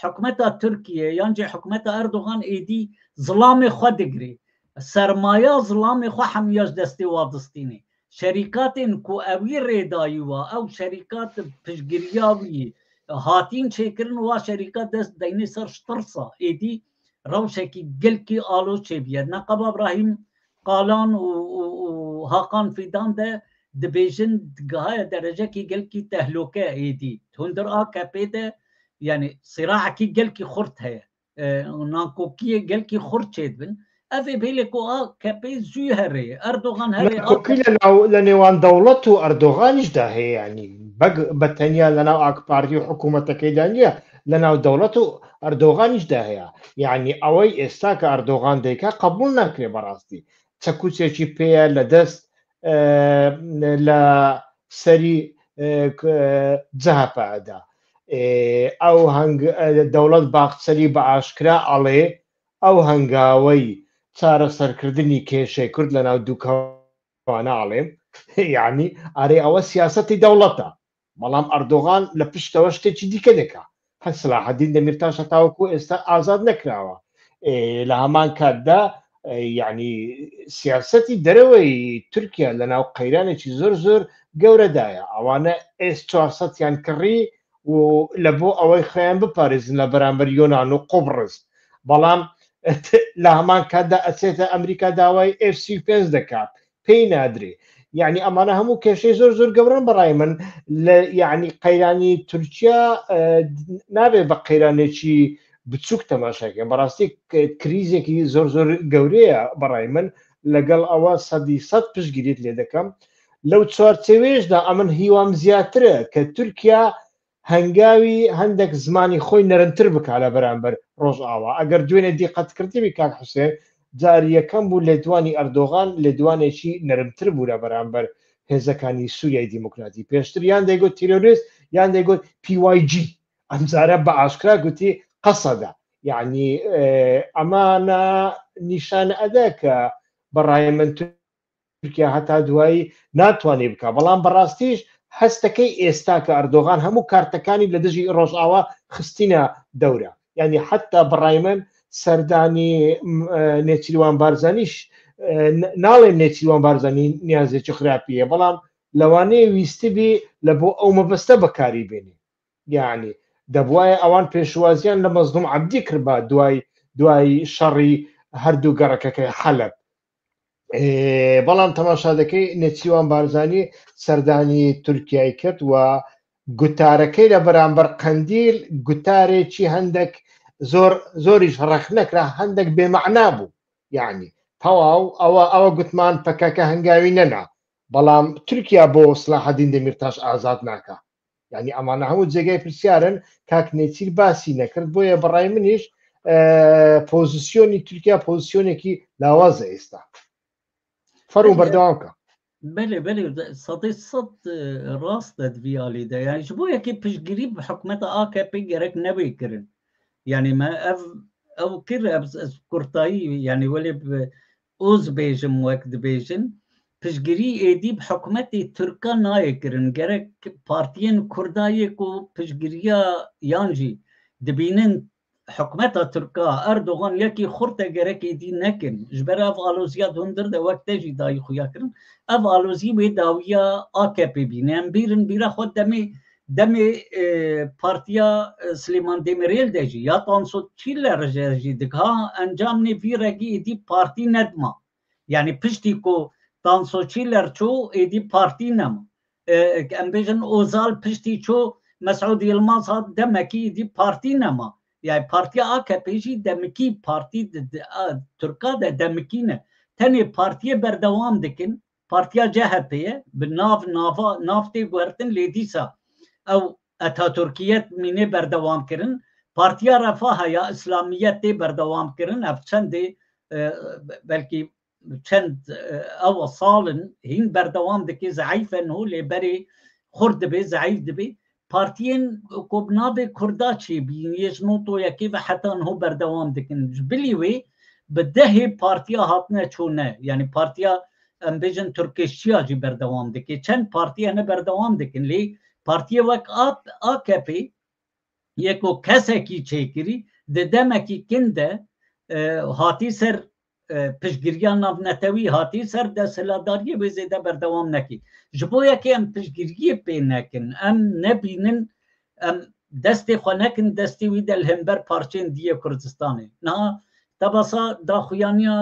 حکمتا ترکیه یعنی حکمتا اردوغان ایدی ظلام خود گری سرمایه ظلام خو حمیاش دستی وادستینی شرکات انکو اوی ریدایوا او شرکات پشگریاوی هاتین چیکرن و شرکات دست دینی سر شترسا ایدی روشکی گلکی آلو چه بیاد نقب ابراهیم قالان و هاقان فیدان ده دبیجن دگاه درجه کی گلکی تهلوکه ایدی تندر AKP ده يعني صراع کی گلکی خورد ہے نانکوکی گلکی خورد چید بن افي بيلكو AKP زوی هره اردوغان هره كوكي لنوان دولته اردوغانش ده هي يعني بتنيا لنا اك بارتي حكومه كيدانيا لنا دولته اردوغانش ده هي يعني اوي استاك اردوغان ديكا قبول نكري براستي تكوتشي جي بي لدست لا سري ذهب هذا او هنگ دولت باق سري باشكرا عليه او هنگاوي چارە سەرکردنی کێشەی کورد لە ناو دووکەوانە ئاڵێم یعنی ئارێ ئەوە سیاسەتی دەوڵەتە بەڵام ئەردۆغان لە پشتەوە شتێکی دیکە دەکا هەر سلاحەدین دەمیرتاشە تاوەکو ئێستا ئازاد نەکراوە لە هەمان کاتدا یعنی سیاسەتی دەرەوەی تورکیا لە ناو قەیرانێکی زۆر زۆر گەورەدایە ئەوانە S400یان کڕی و لە بۆ ئەوەی خۆیان بپارێزن لە بەرامبەر یۆنان و قوبڕس بەڵام لە هەمان کاتدا ئەچێتە ئەمریکا داوای F-35 دەکات پێی نادرێ یعنی ئەمانە هەموو کێشەی زۆر زۆر گەورن بەڕای من لە یعنی قەیرانی تورکیا نابێ بە قەیرانێکی بچووک تەماشاکە بەڕاستی کریزێکی زۆر زۆر گەورەیە بەڕای من لەگەڵ ئەوە 100% پشتگیریت لێ دەکەم لەو چوارچێوێژدا ئەمن هیوام زیاترە کە تورکیا هەنگاوی هەندێک زمانی خۆی نەرمتر بکات لە بەرامبەر ڕۆژئاوا ئەگەر دوێنێ دیقەتکردنی کاک حوسێن جاری یەکەم بوو لێدوانی ئەردۆغان لێدوانێکی نەرمتر بوو لە بەرامبەر هێزەکانی سووریای دیموکراتی پێشتر یان دەیگوت تیرۆریست یان دەیگوت PYG ئەمجارە بە ئاشکرا گوتی قەسەدە یعنی ئەمانە نیشان ئەدا کە بەڕای من تورکیا هەتا دوایی ناتوانێ بکە بەڵام بەڕاستیش هەستەکەی ئێستا کە ئەردۆغان هەموو کارتەکانی لە دژی ڕۆژئاوا خستینە دەورە یعنی حتا بەڕای من سەردانی نێچیروان بارزانیش ناڵێن نێچیروان بارزانی نیازێکی خراپیە بەڵام لەوانەیە ویستبی لە بۆ ئەو مەبەستە بەکاری بێنێ یعنی دەبوایە ئەوان پێشوازیان لە مەزلوم عەبدی کرد بە دوای شەڕی هەردوو گەڕەکەکەی حەلەب بەڵام تەماشا دەکەی نێچیروان بارزانی سەردانی تورکیای کرد و گوتارەکەی لە بەرامبەر قەندیل گوتارێکی هەندێک زۆریش ڕەخ نەکرا هەندێک بێمەعنا بوو یعنی تەواو ئەوە گوتمان پەکەکە هەنگاوی نەنا بەڵام تورکیا بۆ سلاحەدین دەمیرتاش ئازاد ناکە یعنی ئەمانە هەموو جێگای پرسیارن کاک نێچیر باسی نەکرد بۆیە بەڕای منیش پۆزیسیۆنی تورکیا پۆزیسیۆنێکی لاوازە ئێستا فەرموو بەردەوام بکە بله صدی صد راست دویالی ده یعنی بو یکی پشگیری به حکومت AKP گرک نبی کرن یعنی ما او کر از کورتایی یعنی ولی اوز بیجم وقت بیجن پشگیری ایدی به حکومت ترکا نای کرن گرک پارتین کردایی کو پشگیریا یانجی دبینن حکومت ترکا اردوغان یکی خورده گرکی دی نکن جبر اف آلوزیا دندر ده وقت جی دایی خویا کرن اف آلوزی به داویا AKP بینن بیرا خود دمی پارتیا سلیمان دیمیریل دجی یا تانسو چیل رجی دکها انجام نی ویرگی دی پارتی ندما يعني پشتی کو تانسوچی لرچو ایدی پارتی نما ام بیجن اوزال پشتی چو مسعود یلماز ها دمکی ایدی پارتی نما يعني پارتی AKP'جی دمکی پارتی ترکا ده دمکی نه تنی پارتی بردوام دکن پارتیا CHP'ye nafti گوهرتن لیدیسا او اتا ترکیت مینه بردوام کرن پارتیا رفاه یا اسلامیت دی بردوام کرن اف چند بلکی چند او سالن هین بردوام دکی ضعیفن هو لیبری خورد به ضعیف دبی پارتین کوبناب کردا چی بین یجنو تو یکی و حتی انهو بردوام دکن بلیوی بده پارتیا هاتنه چونه یعنی پارتیا ام بیجن ترکیشیا جی بردوام دکی چند پارتیا نه بردوام دکن لی پارتیا وک AKP یکو کسه کی چیکری ده دمکی کنده هاتی سر پشگیریان نتوی هاتی سر ده سلاداری وزیده بردوام نکی جبویا که ام پشگیری پی نکن ام نبینن ام دستی خو نکن دستی وی دل همبر پارچین دیه کردستانه نه تباسا دا خویانیا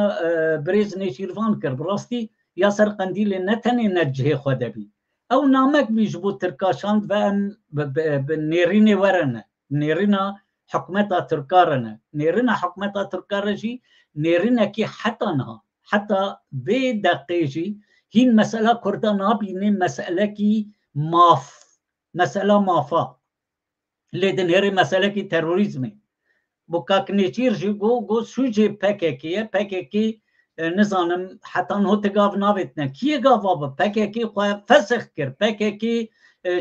بریز نشیروان کر براستی یا سر قندیل نتنی نجه خود بی او نامک بیش بود ترکاشاند و ام بنیرین ورنه نيرنا حكمتها تركارنا نيرنا حكمتها تركارجي نيرنا كي حتى بدقيجي هي مسألة كردنا بين مسألة كي مسألة مافا لدن هري مسألة كي تيروريزمي بوكاك نيشير جي جو سوجي PKK نظام حتى انه تقاف نابتنا كي قاف PKK خواه فسخ كر PKK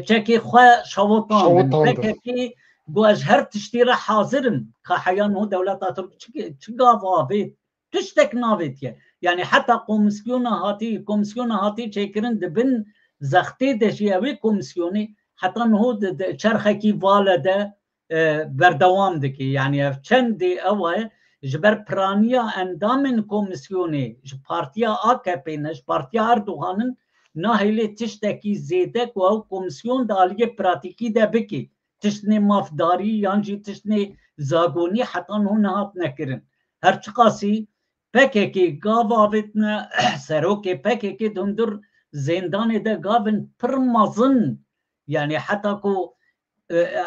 چكي خواه شوطان PKK گوش هر تشتی را حاضرم که حیان هو دولت ترک چگاه آبید تشتک نابید که یعنی حتی کمیسیون هاتی چکرن دبن زختی دشی اوی کمیسیونی حتی هو چرخه کی والده بردوام دکی یعنی چند اوه جبر پرانیا اندامن کمیسیونی پارتیا AKP نش پارتیا اردوغانن ناهیلی تشتکی زیده که او کمیسیون دالیه پراتیکی ده بکی تشتنی مافداری یانجی تشتنی زاگونی حتی اون هات نکرن هرچقاسی PKK گاو آویتنا سروک PKK دندر زندان ده گاون پرمازن یعنی حتی که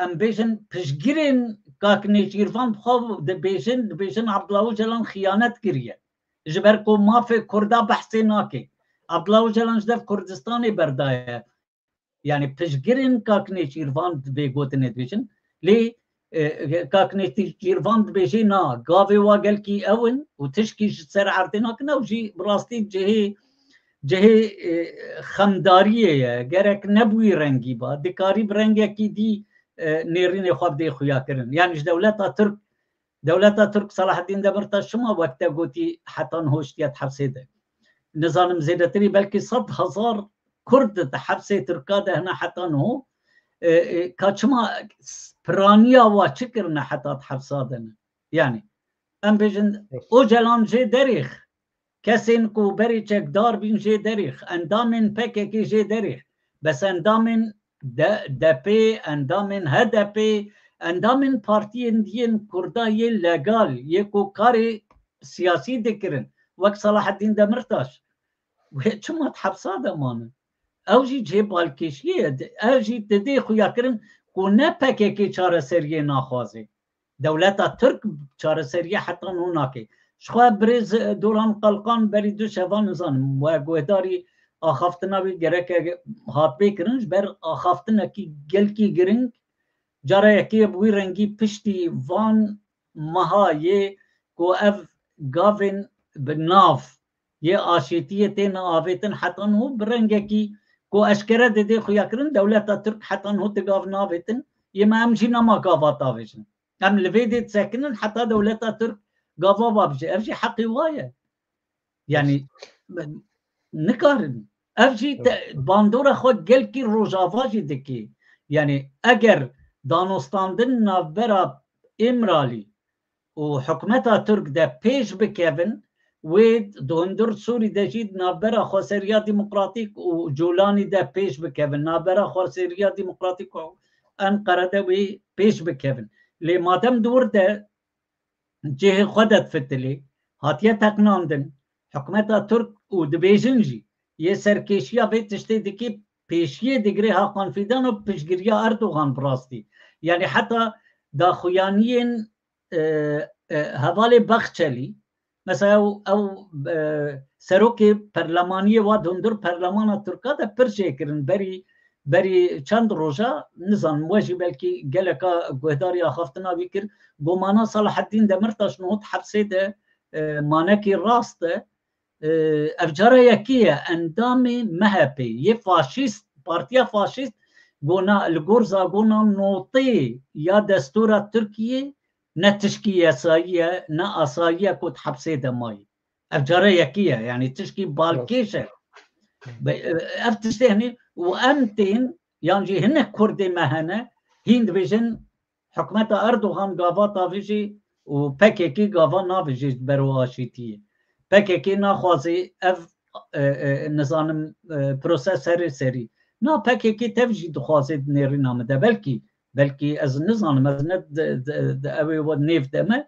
ام بیشن پشگیرین کاکنی چیروان بخواب ده بیشن عبدالله جلان خیانت کریه جبر که مافی کردا بحثی ناکی عبدالله جلان جدف کردستانی بردایه يعني پشگیرین کاکنی چیروان به گوتنه بیشن لی کاکنی چیروان بیشی نا گاوی واگل کی اون و تشکیش سر عرضنا کنه و جی براستی جه خمداریه گرک نبوی رنگی با دکاری برنگی کی دی نیرین خواب دی خویا کرن یعنی دولت ترک صلاح الدین دمرتاش شما وقت گوتی حتی هوشتیت حبسیده نظام زیدتری بلکه 100,000 کرد حبسه ترکا ده هنا حتی نو کچما پرانیا و چکرنا حتی حبسادن یعنی ام بیجن او جلان جه دریخ کسین کو بری چکدار بین جه دریخ اندامن PKK جه دریخ بس اندامن دپی اندامن هدپی اندامن پارتی اندین کردا یه لگال یه کو کاری سیاسی دکرن وقت صلاح الدین دمرتاش و چما حبساده مانن اوجی جه بالکشیه اوجی تدی خویا کرن کو نه PKK چاره سریه ناخوازه دولت ترک چاره سریه حتی نوناکه شخواه بریز دوران قلقان بری دو شوان نزانم و گوهداری آخافتنا بی گره که هات بکرنش بر آخافتنا کی گل کی گرنگ جاره یکی بوی رنگی پشتی وان مهایه کو اف گاوین بناف یه آشیتیه تین آویتن حتی نو برنگه کی کو اشکره دیده خویا کرن دولت ترک حتی نو تگاو ناویتن یه ما همچی نما گاوات آویشن هم لویدید سکنن حتی دولت ترک گاوا بابجه افجی حقی وایه یعنی نکارن افجی باندور خود گل کی روژاواجی دکی یعنی اگر دانستاندن نابرا امرالی و حکمتا ترک ده پیش بکیون وید دوندر سوری دجید نابرا خواسریا ديمقراطيك و جولانی ده پیش بکیون نابرا خواسریا ديمقراطيك و انقره ده وی پیش بکیون لی مادم دور ده جه خودت فتلی هاتیه تقناندن حکومتا ترک و دبیجنجی یه سرکشیا به تشتی دکی پیشیه دیگری ها قانفیدان و پشگیریا اردوغان براستی یعنی حتی دا خویانین حوالی بخچلی مثلا او سروک پرلمانی و دندر پرلمان ترکا دا پرچه کرن بری چند روزا نزان موجی بلکی گلکا گوهداری آخافتنا بکر گومانا صلاح الدین دمرتاش نهوت حبسه ده مانکی راست ده افجاره یکیه اندامی مهپی یه فاشیست پارتیا فاشیست گونا الگورزا گونا نوطی یا دستور ترکیه نه تشکی یساییه نه آساییه کود حبسه ده مای افجاره یکیه یعنی تشکی بالکیشه افتشته هنی و امتین یعنی هنه کردی مهنه هند بیشن حکمت اردوغان گاوا تاویجی و پکیکی گاوا ناویجی برو آشیتیه پکیکی ناخوازی اف نظام پروسس سری نا پکیکی تفجی دخوازی نیری نامده بلکی از نظام از ند اوی و نیف دمه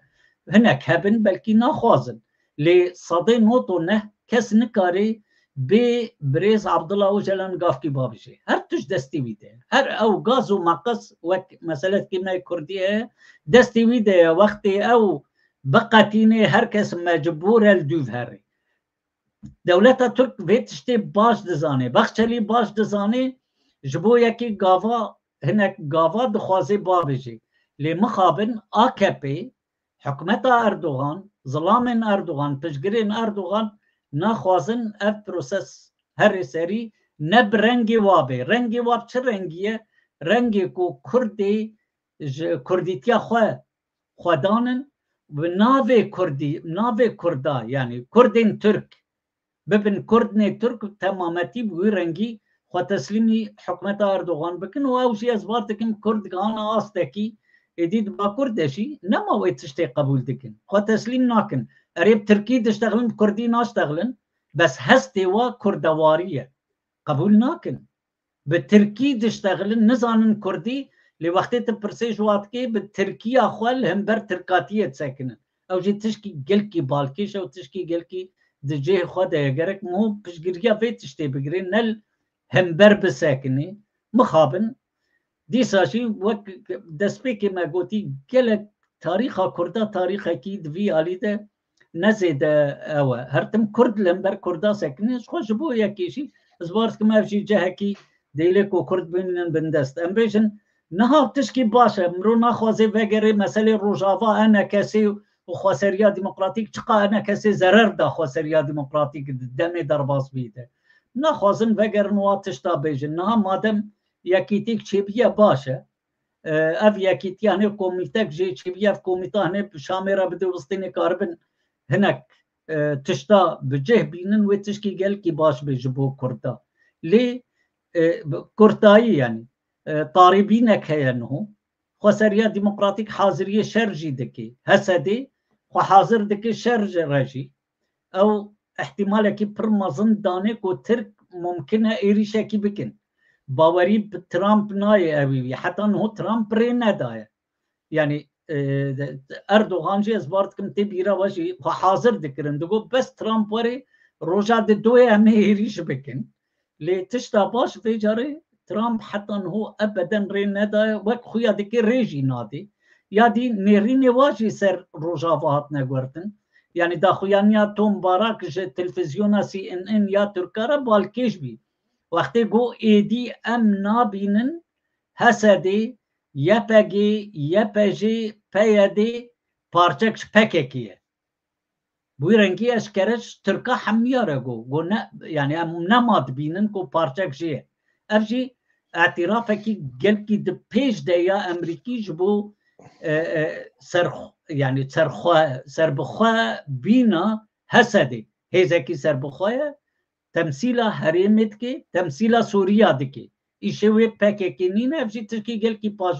هنک هبن بلکی ناخوازن لی صدی نوتو نه کس نکاری به بریز عبدالله اوجلان گافکی بابیشه هر توش دستی ویده هر او گاز و مقص وک مسئله کمنای کردیه دستی ویده وقتی او بقاتینه هر کس مجبور الدوف هره دولت ترک ویتشتی باش دزانه بخچلی باش دزانه جبو یکی گاوا هنک گاوا دخوازی بابیشه لی مخابن AKP حکمت اردوغان ظلام اردوغان پشگرین اردوغان ناخوازن اف پروسس هر سری نب رنگی وابه رنگی واب چه رنگیه رنگی کو کردیتیا خودانن و ناوی کردا یعنی کردین ترک ببین کردن ترک تمامتی بوی رنگی خو تسلیمی حکمت اردوغان بکن و اوشی از بارتکن کردگان آستکی ادید با کردشی نما ویتشتی قبول دکن خو تسلیم ناکن اريب تركي تشتغلن كردي ناشتغلن بس هستي وا كردواريه قبول ناكن بالتركي تشتغلن نزانن كردي لوقت تبرسي جواتكي بالتركي اخوال هم بر تركاتيه ساكنه او جي تشكي قلكي بالكيش او تشكي قلكي دجيه خدا يقرك مو بشجريا في تشتي بقرين نل هم بر بساكني مخابن دي ساشي وك دسبيكي ما قوتي قلك تاريخ كردا تاريخ اكيد في عليده نزد او هرتم كرد لمبر كردا ساكنش خوش بو يكيشي زبارت كما في جهكي ديلكو كرد بين بندست ام بيشن نها تشكي باشا مرو ناخوازي وغيري مساله روجافا انا كاسي وخواسريا ديمقراطيك تشقى انا كاسي زرر دا خواسريا ديمقراطيك دمي درباس بيده ناخوازن وغير نواتش تا بيجن نها مادم يكيتيك تشيبيا باشا اف يكيتي هنه كوميتك جي تشيبيا في كوميتا هنه شاميرا بدو وسطيني كاربن هناك تشتا بجه بينن وتشكي قال كي باش بيجبو كردا لي كرتاي يعني طاربينك هي انه خسريه ديمقراطيك حاضريه شرجي دكي هسدي وحاضر دكي شرج رجي او احتمال كي برمزن دانك وترك ممكنه ايريشا كي بكن باوري بترامب ناي ابي حتى انه ترامب رينا دايا يعني اردوغان جي ازبارتكم تبيرا وجي حاضر ذكرن دغو بس ترامب وري روجا دوي اميريش بكن لي تشتا باش في جاري ترامب حتى انه ابدا رين ندا وك خويا ديك ريجي نادي يا دي نيرين واجي سر روجا فات نغورتن يعني دا خويانيا توم باراك تلفزيون CNN يا تركارا بالكيش بي وقتی گو ایدی ام نابینن حسدی یپجی پیدی پارچکش پککیه بوی رنگی اشکرش ترکا حمیاره گو نه یعنی ام نماد بینن کو پارچکشیه افجی اعتراف کی گل کی د پیش دیا امریکی جبو يعني سربخوا بينا حسدي هذا كي سربخوا تمثيلا هرمت كي تمثيلا سوريا دكي إيشوي باكي نينا أفجي تركي قال كي باش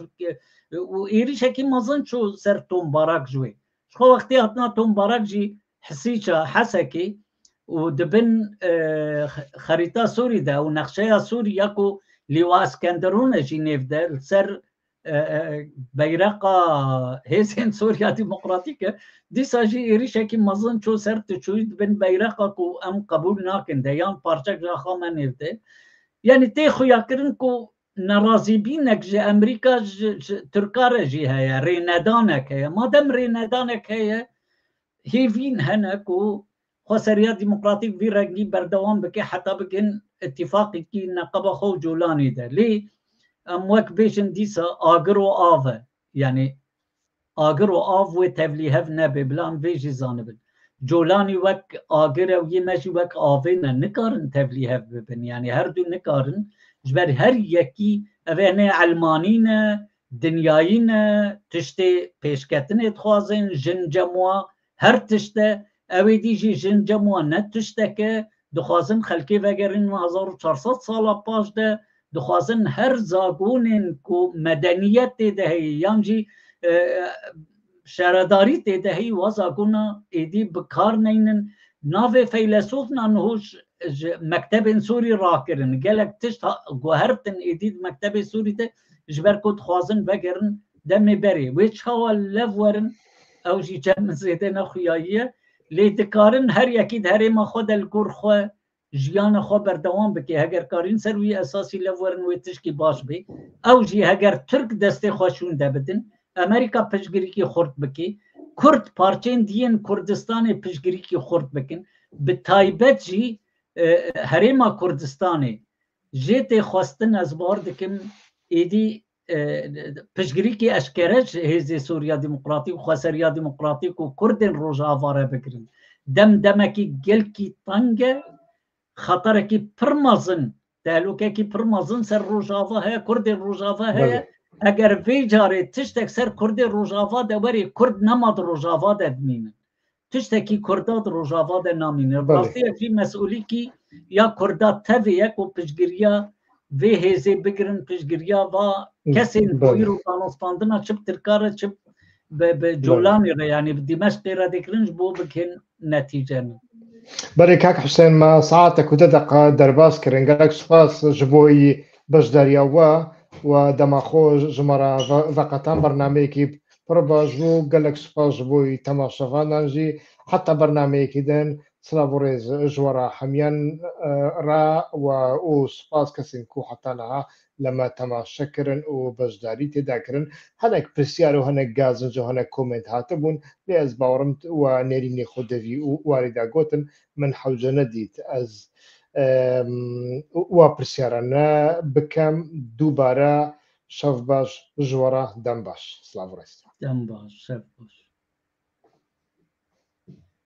وإيريش هكي مازن شو سر توم باراك جوي شو وقتي هاتنا توم باراك جي حسيشا حسكي ودبن خريطة سوري دا ونقشة سوريا كو لواء اسكندرون جي نيف دا سر بەیرەقا هێزên سووریا دیموقراتیکە دیساژی ێریشێکی مەزن چۆ سەر تچوویت بن بەیرەقا و ئەم قبول ناکن دە یان پارچەک ژاخامە نێودێ یعنی تێ خویاکردن و نەڕازیبینێک ji ئەمریکا تورکارە jî heye rênedanek heye madem rênedanek heye hêvîn henek û xweseriya dîmokratîk vî rengî berdewam bike heta bikin itîfaqekî neqeba xwe û Colanî de lê em wek bêjin dîsa agir û av e yani agir û av wê tevlîhev nebe bila em vê jî zanibin Colanî wek agir ew yê me jî wek avê ne nikarin tevlîhev bibin yani her du nikarin ji ber her yekî ev ê ne elmanî ne dinyayî ne tiştê pêşketinê dixwazin jin cemwa her tişte ew ê dî jî jin cemwa ne tişteke dixwazin xelkê vegerin 1400 sala paş de dixwazin her zagonên ku medeniyet tê de heye yan jî şeredarî tê de heye wa zagona êdî bi kar neynin navê feylesofnan hoş ji mektebên Sûrî rakirin gelek tişt guhertin êdî mektebê Sûrî de ji ber ku dixwazin vegerin demê berê wê çawa lev werin ew jî çend zêde nexuyayî ye lê dikarin her yekî di herêma xwe de li gor xwe jiyana xwe berdewam bike heger karîn ser wî esasî lev werin wê tişkî baş bê ew jî heger Türk destê xwe şûn de bidin Amerika piştgirîkî xurt bike Kurd parçên diyên Kurdistanê piştgirîkî xurt bikin bi taybet jî herêma Kurdistanê jê tê xwestin ez bar dikim êdî piştgirîkî eşkere ji Hêzê Sûriya Dîmokratîk û Xweseriya Dîmokratîk û Kurdên Rojava re bikirin dem demekî gelkî teng e xeterekî pir mezin tehlûkekî pir mezin ser Rojava heye Kurdên Rojava heye eger vê carê tiştek ser Kurdê Rojava de werê Kurd nema di Rojava de bimînin tiştekî Kurda di Rojava de namînin rastiyek jî mesûlîkî ya Kurda tevê ye ku piştgiriya vê hêzê bigirin piştgiriya va kesên bûyîr û danostandina çi Tirkare çi bi Colanê re yani bi Dîmeşqê re dikirin ji bo bikin netîcenin برێ کاک حوسێن ما ساعتێک و 10 دقه دەرباس کردن gelek سوپاس ji bo wî beşdariya we و demaxwe ji me re veqetan bernameyekî pir baş bû gelek spas ji bo wî temaşevanan jî heta bernameyekî din silav û rêz ji we re hemiyan re و û spas kesên ku heta niha li me temaşe kirin û beşdarî têda kirin hinek pirsyar û hinek gazin ji hinek komênt hatibûn lê ez bawerim we nêrînê xwe devî û warî da gotin min hewce nedît ez wa pirsyara ne bikem dûbare şev baş ji we re dem baş silav û rêz dem baş şev baş